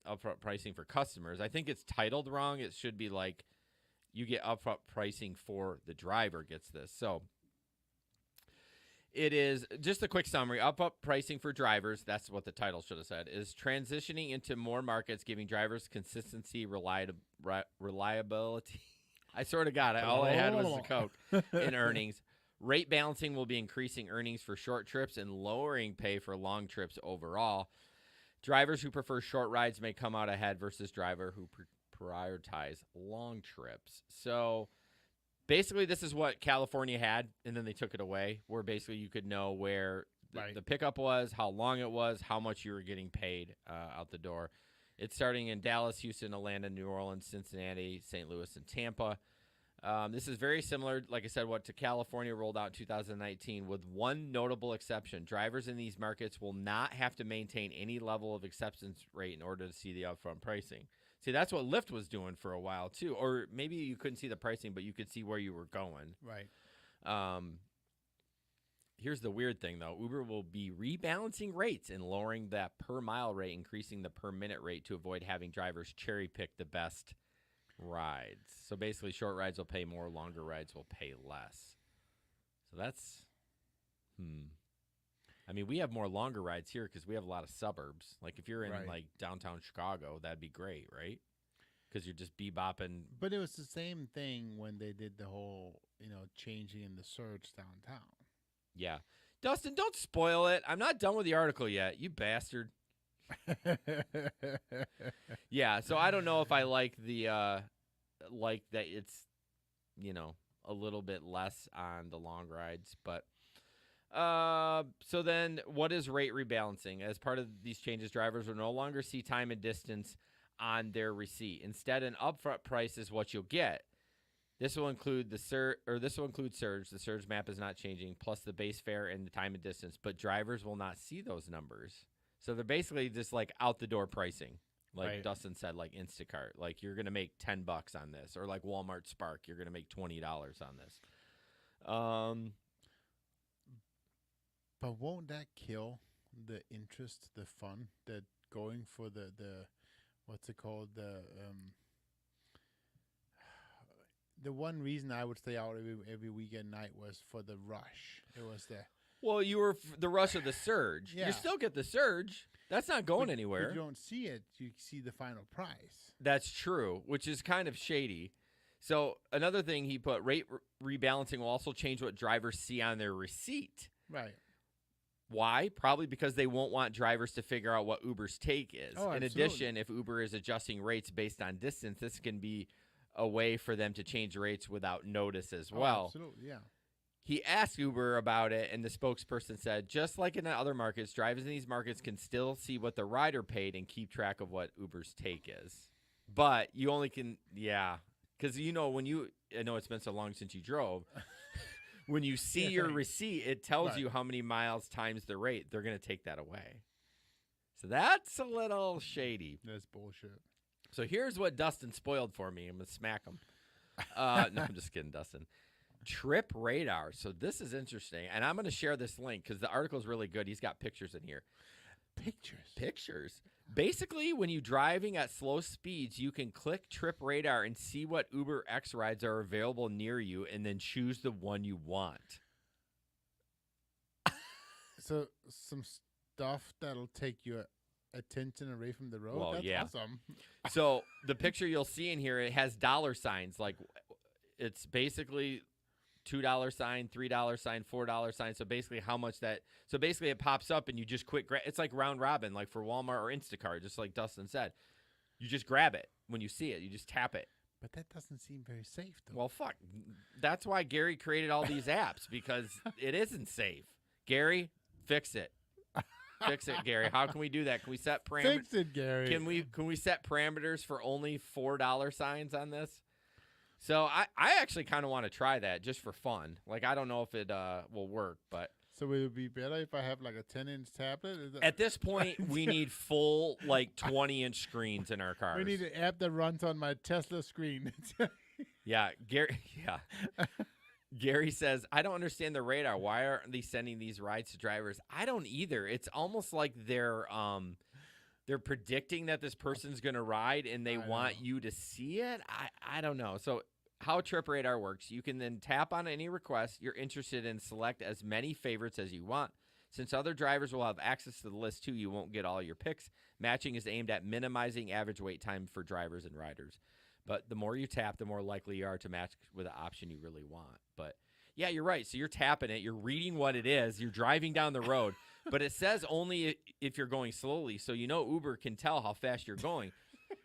upfront pricing for customers. I think it's titled wrong. It should be like you get upfront pricing for the driver gets this. So it is just a quick summary. Upfront pricing for drivers, that's what the title should have said, is transitioning into more markets, giving drivers consistency, reliability. I sort of got it. All I had was the Coke in earnings. Rate balancing will be increasing earnings for short trips and lowering pay for long trips overall. Drivers who prefer short rides may come out ahead versus drivers who prioritize long trips. So basically, this is what California had, and then they took it away, where basically you could know where the pickup was, how long it was, how much you were getting paid out the door. It's starting in Dallas, Houston, Atlanta, New Orleans, Cincinnati, St. Louis, and Tampa. This is very similar, like I said, what to California rolled out in 2019, with one notable exception. Drivers in these markets will not have to maintain any level of acceptance rate in order to see the upfront pricing. See, that's what Lyft was doing for a while, too. Or maybe you couldn't see the pricing, but you could see where you were going. Right. Here's the weird thing, though. Uber will be rebalancing rates and lowering that per-mile rate, increasing the per-minute rate to avoid having drivers cherry-pick the best rides. So basically, short rides will pay more, longer rides will pay less. So that's, I mean, we have more longer rides here because we have a lot of suburbs. Like if you're in like downtown Chicago, that'd be great, right? because you're just bebopping. But it was the same thing when they did the whole, changing in the surge downtown. Yeah. Dustin, don't spoil it. I'm not done with the article yet, you bastard. Yeah, so I don't know if I like the like that it's, a little bit less on the long rides, but so then what is rate rebalancing? As part of these changes, drivers will no longer see time and distance on their receipt. Instead, an upfront price is what you'll get. This will include surge. The surge map is not changing, plus the base fare and the time and distance, but drivers will not see those numbers. So they're basically just like out the door pricing. Like Right. Dustin said, like Instacart, like you're going to make $10 on this, or like Walmart Spark, you're going to make $20 on this. But won't that kill the interest, the fun, that going for the what's it called, the one reason I would stay out every weekend night was for the rush. It was the Well, you were the rush of the surge. Yeah. You still get the surge. That's not going anywhere. But you don't see it. You see the final price. That's true, which is kind of shady. So another thing he put, rate rebalancing will also change what drivers see on their receipt. Right. Why? Probably because they won't want drivers to figure out what Uber's take is. Oh, In absolutely. addition, if Uber is adjusting rates based on distance, this can be a way for them to change rates without notice as well. Oh, absolutely, yeah. He asked Uber about it, and the spokesperson said, just like in other markets, drivers in these markets can still see what the rider paid and keep track of what Uber's take is. But you only can, because I know it's been so long since you drove. When you see your receipt, it tells Right. you how many miles times the rate. They're going to take that away. So that's a little shady. That's bullshit. So here's what Dustin spoiled for me. I'm going to smack him. No, I'm just kidding, Dustin. Trip radar. So this is interesting. And I'm going to share this link because the article is really good. He's got pictures in here. Pictures. Basically, when you're driving at slow speeds, you can click Trip Radar and see what Uber X rides are available near you and then choose the one you want. So some stuff that'll take your attention away from the road? Well, That's yeah. awesome. So the picture you'll see in here, it has dollar signs. Like it's basically $2 sign, $3 sign, $4 sign. So basically how much that, so basically it pops up and you just quick grab. It's like round robin, like for Walmart or Instacart, just like Dustin said. You just grab it when you see it. You just tap it. But that doesn't seem very safe, though. Well, fuck. That's why Gary created all these apps, because it isn't safe. Gary, fix it. Fix it, Gary. How can we do that? Can we set parameters? Fix it, Gary. Can we set parameters for only $4 signs on this? So I actually kind of want to try that just for fun. Like, I don't know if it will work, but So would it be better if I have like a 10-inch tablet? Is that- at this point, we need full, like, 20-inch screens in our cars. we need an app that runs on my Tesla screen. Yeah, Gary. Yeah. Gary says, I don't understand the radar. Why aren't they sending these rides to drivers? I don't either. It's almost like they're predicting that this person's going to ride and they want you to see it. I don't know. So how Trip Radar works, you can then tap on any request you're interested in, select as many favorites as you want. Since other drivers will have access to the list too, you won't get all your picks. Matching is aimed at minimizing average wait time for drivers and riders. But the more you tap, the more likely you are to match with the option you really want. But yeah, you're right. So you're tapping it. You're reading what it is. You're driving down the road. But it says only if you're going slowly. So Uber can tell how fast you're going.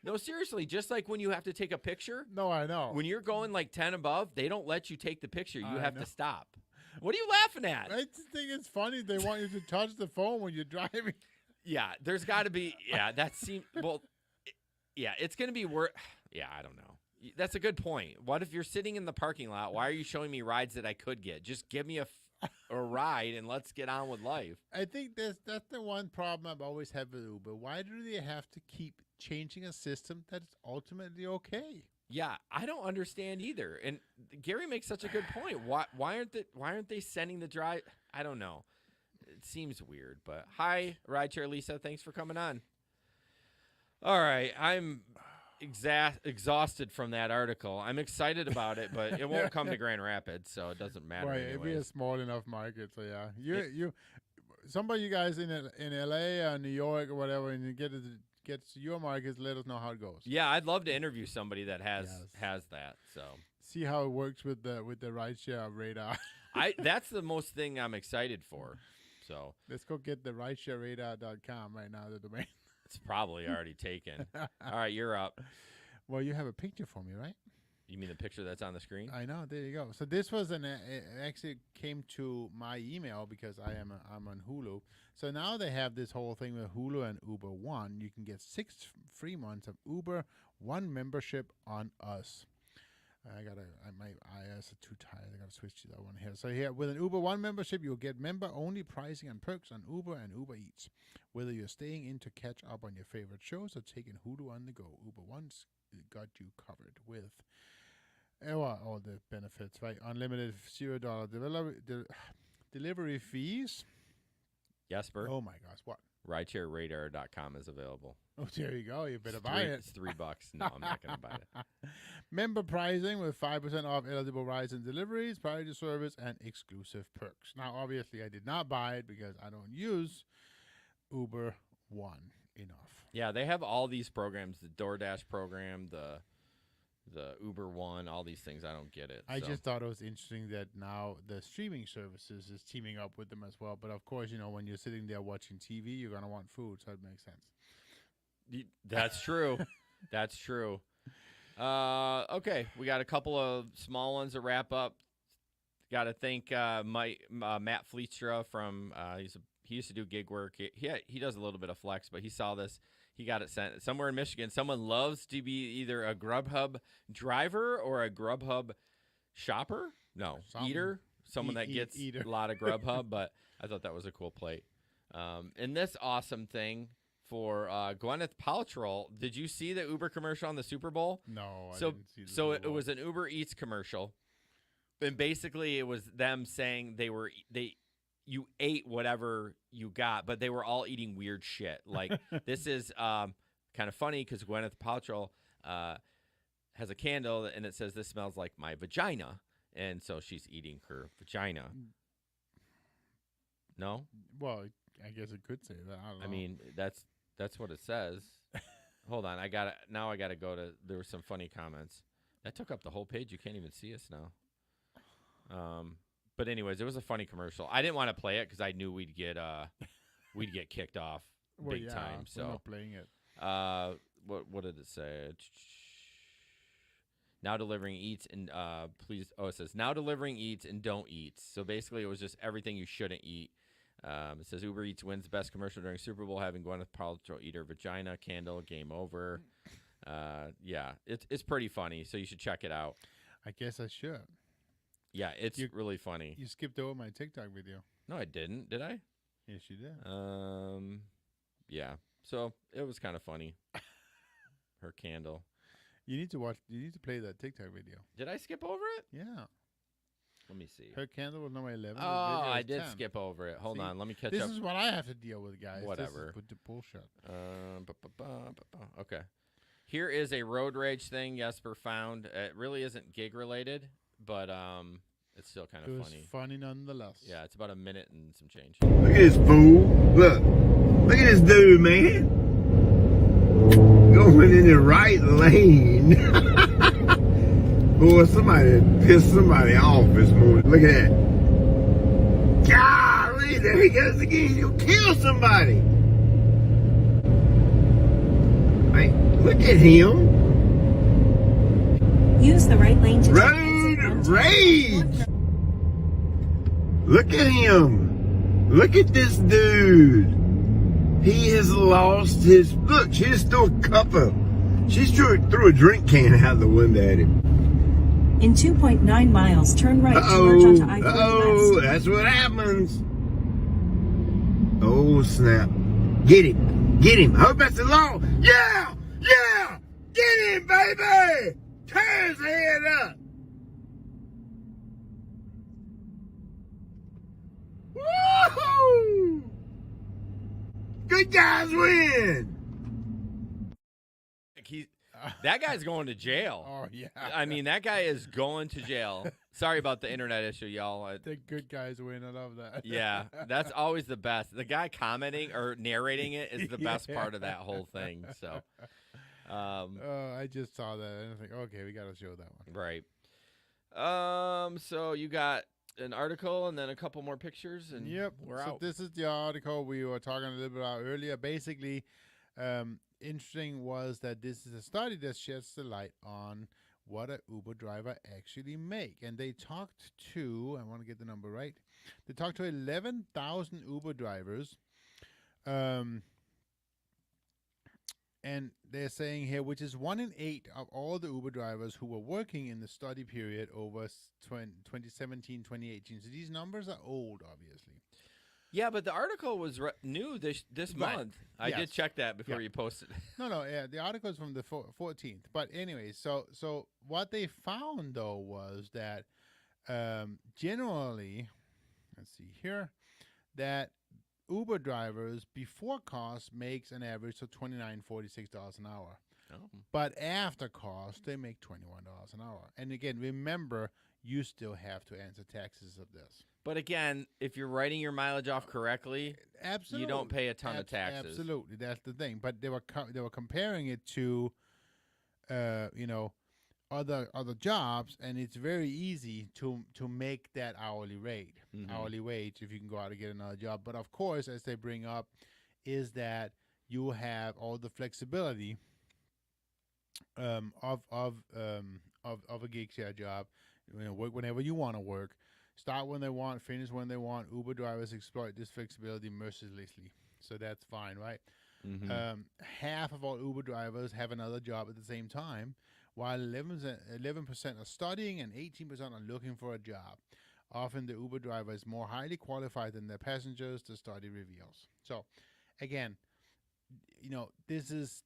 No, seriously, just like when you have to take a picture. No, I know. When you're going like 10 above, they don't let you take the picture. You I have know. to stop. What are you laughing at? I just think it's funny. They want you to touch the phone when you're driving. Yeah, there's got to be. Yeah, that seems. Well, yeah, it's going to be worth. Yeah, I don't know. That's a good point. What if you're sitting in the parking lot? Why are you showing me rides that I could get? Just give me a ride and let's get on with life. I think that's the one problem I've always had with Uber. Why do they have to keep changing a system that's ultimately okay? Yeah, I don't understand either. And Gary makes such a good point. Why aren't they sending the drive? I don't know. It seems weird. But hi, Rideshare Lisa. Thanks for coming on. All right, I'm exhausted from that article. I'm excited about it, but it won't come to Grand Rapids, so it doesn't matter. Right, it'd be a anyways. small enough market, so yeah. You some of you guys in LA or New York or whatever, and you get to gets your markets. Let us know how it goes. Yeah, I'd love to interview somebody that has Yes. that. So See how it works with the rideshare radar. that's the most thing I'm excited for. So Let's go get the rideshareradar.com right now, the domain. it's probably already taken. All right, you're up. Well, you have a picture for me, right? You mean the picture that's on the screen? I know. There you go. So this was it actually came to my email because I'm on Hulu. So now they have this whole thing with Hulu and Uber One. You can get 6 free months of Uber One membership on us. My eyes are too tired. I gotta switch to that one here. So here, with an Uber One membership, you'll get member-only pricing and perks on Uber and Uber Eats. Whether you're staying in to catch up on your favorite shows or taking Hulu on the go, Uber One's got you covered with all the benefits, right? Unlimited $0 delivery fees. Jesper. Oh my gosh, what? RideshareRadar.com is available. Oh, there you go. You better buy it. It's $3. No, I'm not going to buy it. Member pricing with 5% off eligible rides and deliveries, priority service, and exclusive perks. Now, obviously, I did not buy it because I don't use Uber One enough. Yeah, they have all these programs, the DoorDash program, the Uber One, all these things. I don't get it. I just thought it was interesting that now the streaming services is teaming up with them as well. But of course, when you're sitting there watching TV, you're going to want food, so it makes sense. That's true. That's true. Okay, we got a couple of small ones to wrap up. Got to thank Matt Fleetstra from he used to do gig work. He does a little bit of flex, but he saw this. He got it sent somewhere in Michigan. Someone loves to be either a Grubhub driver or a Grubhub shopper. No, eater. Someone that gets a lot of Grubhub, but I thought that was a cool plate. And this awesome thing for Gwyneth Paltrow. Did you see the Uber commercial on the Super Bowl? No, I didn't see the So Super it Bowl. was an Uber Eats commercial. And basically it was them saying you ate whatever you got, but they were all eating weird shit. Like this is kind of funny because Gwyneth Paltrow has a candle and it says, "This smells like my vagina," and so she's eating her vagina. No, well, I guess it could say that. I don't know. I mean that's what it says. Hold on, I gotta go to. There were some funny comments that took up the whole page. You can't even see us now. But anyways, it was a funny commercial. I didn't want to play it because I knew we'd get kicked off big time. So we're not playing it. What did it say? Now delivering eats and please. Oh, it says now delivering eats and don't eat. So basically, it was just everything you shouldn't eat. It says Uber Eats wins best commercial during Super Bowl, having Gwyneth Paltrow eat her vagina. Candle, game over. Yeah, it's pretty funny. So you should check it out. I guess I should. Yeah, it's really funny. You skipped over my TikTok video. No, I didn't. Did I? Yes, you did. Yeah. So it was kind of funny. Her candle. You need to play that TikTok video. Did I skip over it? Yeah. Let me see. Her candle was number 11. Oh, I did skip over it. Hold on. Let me catch up. This is what I have to deal with, guys. Whatever. This is the bullshit. Okay. Here is a road rage thing Jesper found. It really isn't gig related, but it's still kind of funny. It was funny nonetheless. Yeah, it's about a minute and some change. Look at this fool. Look at this dude, man. Going in the right lane. Boy, somebody pissed somebody off this morning. Look at that. Golly, there he goes again. He'll kill somebody. Hey, look at him. Use the right lane to Road rage. Look at him. Look at this dude. He has lost his... Look, she just threw a cup of... She threw a drink can out of the window at him. In 2.9 miles, turn right to merge onto I-40 West. That's what happens. Oh, snap. Get him. Get him. I hope that's the law. Yeah! Yeah! Get him, baby! Tear his head up. Woohoo! Good guys win. That guy's going to jail. Oh, yeah. I mean, that guy is going to jail. Sorry about the internet issue, y'all. The good guys win. I love that. Yeah, that's always the best. The guy commenting or narrating it is the best part of that whole thing. So, I just saw that and I was like, okay, we got to show that one. right. So you got an article and then a couple more pictures, and Yep. we're So out. this is the article we were talking a little bit about earlier. Basically, interesting was that this is a study that sheds the light on what an Uber driver actually make. And they talked to, I want to get the number right, they talked to 11,000 Uber drivers. And they're saying here, which is 1 in 8 of all the Uber drivers who were working in the study period over 2017, 2018. So these numbers are old, obviously. Yeah, but the article was new this Right. month. I did Yes. check that before Yeah. you posted. No, yeah, the article is from the 14th. But anyway, so what they found, though, was that generally, let's see here, that Uber drivers before cost makes an average of $29.46 an hour. Oh. But after cost, they make $21 an hour. And again, remember, you still have to answer taxes of this. But again, if you're writing your mileage off correctly, Absolutely, you don't pay a ton of taxes. Absolutely, that's the thing. But they were comparing it to, other jobs, and it's very easy to make that hourly rate, hourly wage, if you can go out and get another job. But of course, as they bring up, is that you have all the flexibility of a gig share job. Work whenever you want to work. Start when they want, finish when they want. Uber drivers exploit this flexibility mercilessly. So that's fine, right? Half of all Uber drivers have another job at the same time, while 11% are studying and 18% are looking for a job. Often the Uber driver is more highly qualified than their passengers, the study reveals. So, again, this is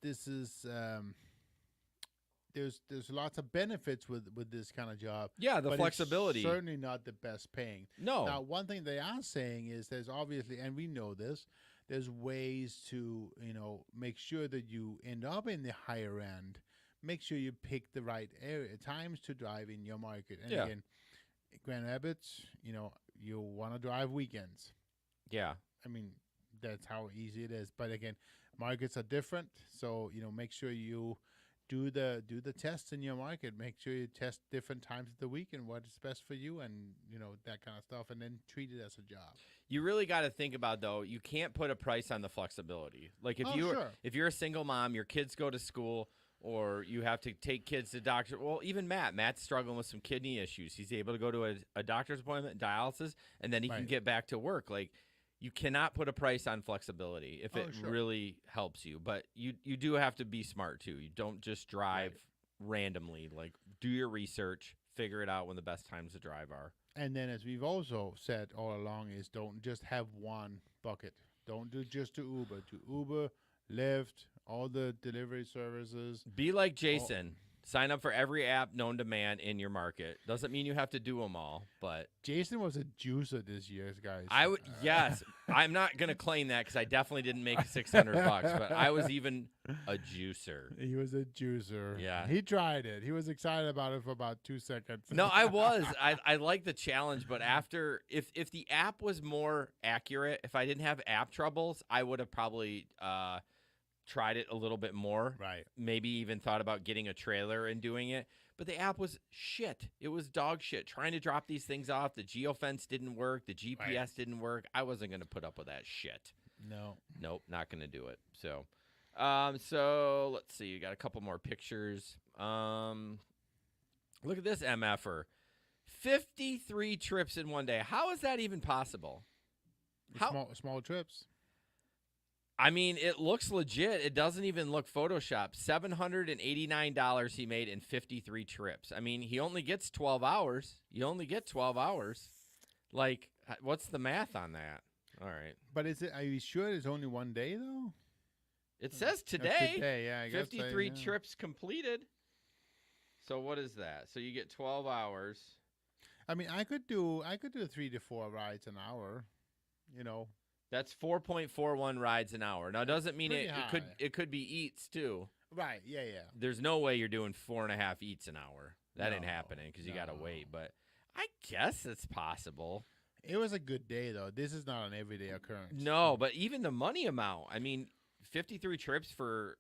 there's lots of benefits with this kind of job. Yeah, the but flexibility. It's certainly not the best paying. No. Now, one thing they are saying is there's obviously, and we know this, there's ways to, make sure that you end up in the higher end. Make sure you pick the right times to drive in your market. And Yeah. again, Grand Rapids, you want to drive weekends. Yeah. I mean, that's how easy it is. But again, markets are different. So, make sure you do the tests in your market. Make sure you test different times of the week and what is best for you, and that kind of stuff, and then treat it as a job. You really got to think about, though, you can't put a price on the flexibility. Like if Sure. if you're a single mom, your kids go to school, or you have to take kids to doctor. Well, even Matt's struggling with some kidney issues. He's able to go to a doctor's appointment, dialysis, and then he can Right. get back to work. Like, you cannot put a price on flexibility if it Sure. really helps you. But you do have to be smart, too. You don't just drive randomly. Like, do your research, figure it out when the best times to drive are. And then, as we've also said all along, is don't just have one bucket. Don't do just to Uber. To Uber, Lyft, all the delivery services. Be like Jason. Sign up for every app known to man in your market. Doesn't mean you have to do them all, but Jason was a juicer this year, guys. I would. Yes, I'm not gonna claim that because I definitely didn't make $600, but I was even a juicer. He was a juicer. Yeah. He tried it. He was excited about it for about 2 seconds. No, I was. I like the challenge, but after if the app was more accurate, if I didn't have app troubles, I would have probably tried it a little bit more. Right. Maybe even thought about getting a trailer and doing it. But the app was shit. It was dog shit. Trying to drop these things off. The geofence didn't work. The GPS didn't work. I wasn't going to put up with that shit. No. Nope, not going to do it. So, so let's see. You got a couple more pictures. Look at this MFer. 53 trips in one day. How is that even possible? Small trips. I mean, it looks legit. It doesn't even look Photoshopped. $789 he made in 53 trips. I mean, he only gets 12 hours. You only get 12 hours. Like, what's the math on that? All right. But are you sure it's only one day, though? It says today. Today, yeah. I guess 53 trips completed. So what is that? So you get 12 hours. I mean, I could do 3 to 4 rides an hour, That's 4.41 rides an hour. Now, it doesn't mean Pretty it could be eats too. Right, yeah. There's no way you're doing 4.5 eats an hour. That ain't No, happening because you got to no. wait. But I guess it's possible. It was a good day, though. This is not an everyday occurrence. No, but even the money amount. I mean, 53 trips for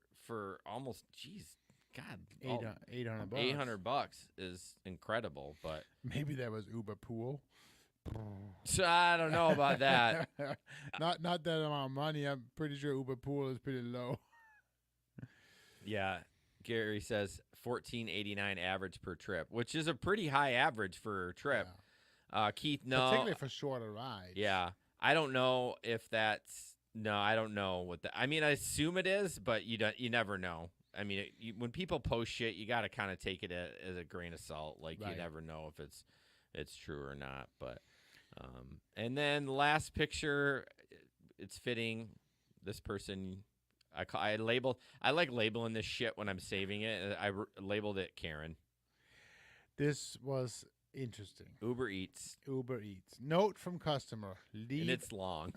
almost, geez, God, $800. $800 is incredible. But Maybe that was Uber Pool. so I don't know about that. not that amount of money. I'm pretty sure Uber Pool is pretty low. Yeah, Gary says $14.89 average per trip, which is a pretty high average for a trip. Yeah. Keith, no. Particularly for shorter rides. Yeah. I don't know if that's no. I don't know what that. I mean, I assume it is, but you never know. I mean, when people post shit, you got to kind of take it as a grain of salt. Like you never know if it's true or not. But and then the last picture, it's fitting. This person, I labeled. I like labeling this shit when I'm saving it. I labeled it Karen. This was interesting. Uber Eats. Note from customer. And it's long.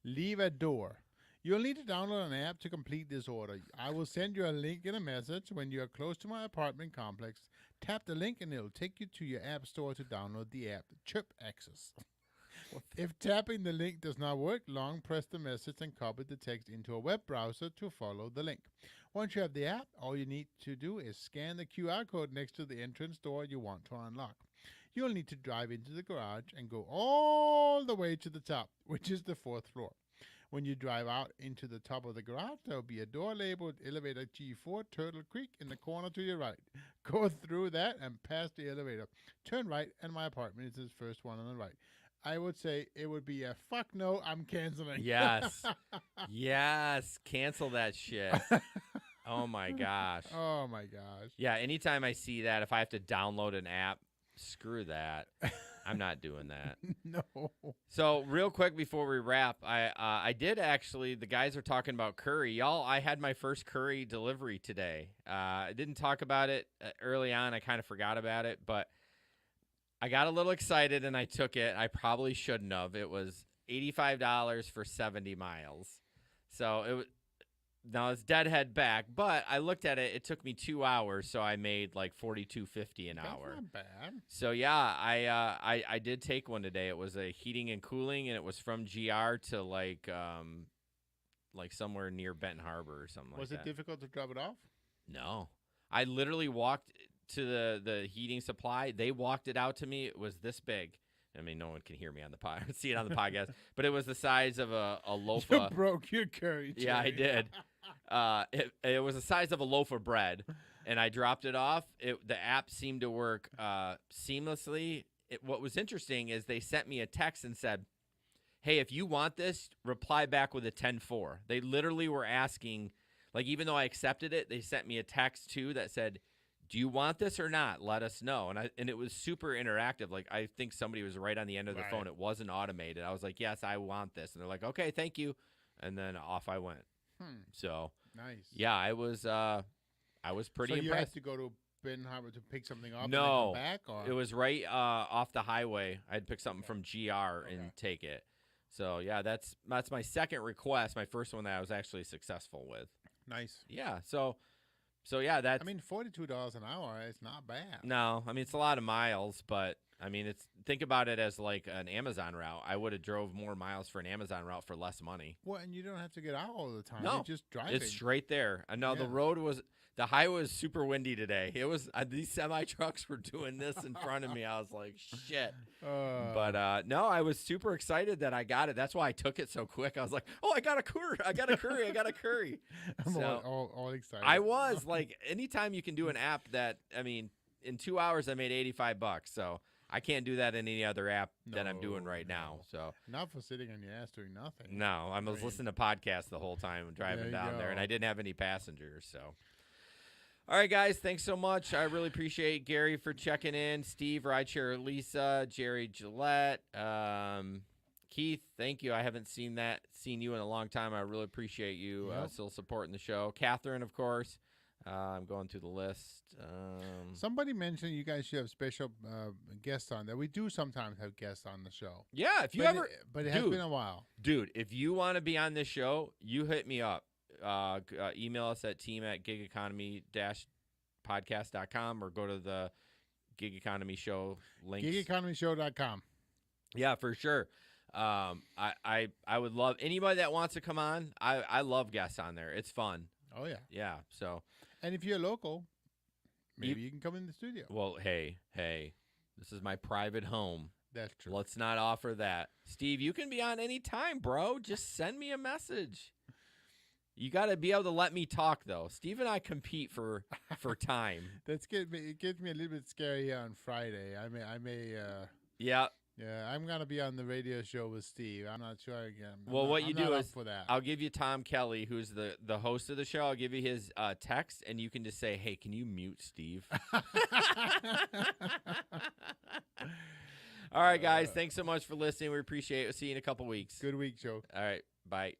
Leave at door. You'll need to download an app to complete this order. I will send you a link in a message when you are close to my apartment complex. Tap the link and it'll take you to your app store to download the app. Chip access. If tapping the link does not work, long press the message and copy the text into a web browser to follow the link. Once you have the app, all you need to do is scan the QR code next to the entrance door you want to unlock. You'll need to drive into the garage and go all the way to the top, which is the 4th floor. When you drive out into the top of the garage, there will be a door labeled Elevator G4 Turtle Creek in the corner to your right. Go through that and past the elevator. Turn right, and my apartment is the first one on the right. I would say it would be a fuck no, I'm canceling. Yes. Yes. Cancel that shit. Oh, my gosh. Oh, my gosh. Yeah, anytime I see that, if I have to download an app, screw that. I'm not doing that. No. So real quick before we wrap, I did actually, the guys are talking about curry. Y'all, I had my first curry delivery today. I didn't talk about it early on. I kind of forgot about it, but I got a little excited and I took it. I probably shouldn't have. It was $85 for 70 miles. So it was. Now it's deadhead back, but I looked at it. It took me 2 hours, so I made like $42.50 an hour. That's not bad. So yeah, I did take one today. It was a heating and cooling, and it was from GR to like somewhere near Benton Harbor or something like that. Was it difficult to drop it off? No, I literally walked to the heating supply. They walked it out to me. It was this big. I mean, no one can hear me on the see it on the podcast, but it was the size of a loaf. You broke your curry tray. Yeah, I did. It was the size of a loaf of bread, and I dropped it off. The app seemed to work seamlessly. What was interesting is they sent me a text and said, hey, if you want this, reply back with a 10-4. They literally were asking, like, even though I accepted it, they sent me a text, too, that said, do you want this or not? Let us know. And it was super interactive. Like, I think somebody was right on the end of the phone. It wasn't automated. I was like, yes, I want this. And they're like, okay, thank you. And then off I went. So nice. Yeah, I was pretty impressed. You had to go to Benton Harbor to pick something up No, and then come back? Or? It was right off the highway. I'd pick something from GR and take it. So yeah, that's my second request. My first one that I was actually successful with. Nice. Yeah. So yeah, that's. I mean, $42 an hour is not bad. No, I mean it's a lot of miles, but I mean think about it as like an Amazon route. I would have drove more miles for an Amazon route for less money. Well, and you don't have to get out all the time. No, you just drive. It's straight there. And no, the highway was super windy today. It was these semi trucks were doing this in front of me. I was like, shit. But no, I was super excited that I got it. That's why I took it so quick. I was like, oh, I got a curry. I got a curry. I'm so, all excited. I was like, anytime you can do an app that, I mean, in 2 hours I made $85. So I can't do that in any other app that I'm doing right now. So not for sitting on your ass doing nothing. No, I was listening to podcasts the whole time driving down there, and I didn't have any passengers. So. All right, guys, thanks so much. I really appreciate Gary for checking in. Steve, Rideshare Lisa, Jerry Gillette, Keith, thank you. I haven't seen you in a long time. I really appreciate you still supporting the show. Catherine, of course. I'm going through the list. Somebody mentioned you guys should have special guests on there. We do sometimes have guests on the show. Yeah, if you but it has been a while. Dude, if you want to be on this show, you hit me up. Email us at team@gigeconomy-podcast.com or go to the Gig Economy Show links. GigEconomyShow.com. Yeah, for sure. I would love anybody that wants to come on. I love guests on there. It's fun. Oh, yeah. Yeah. So, And if you're local, maybe you can come in the studio. well, hey, this is my private home. That's true. Let's not offer that. Steve, you can be on any time, bro. Just send me a message. You got to be able to let me talk, though. Steve and I compete for time. It gets me a little bit scary here on Friday. I may. Yeah. Yeah, I'm gonna be on the radio show with Steve. I'm not sure again. Well, what you do is for that. I'll give you Tom Kelly, who's the host of the show. I'll give you his text, and you can just say, "Hey, can you mute Steve?" All right, guys. Thanks so much for listening. We appreciate it. We'll see you in a couple weeks. Good week, Joe. All right. Bye.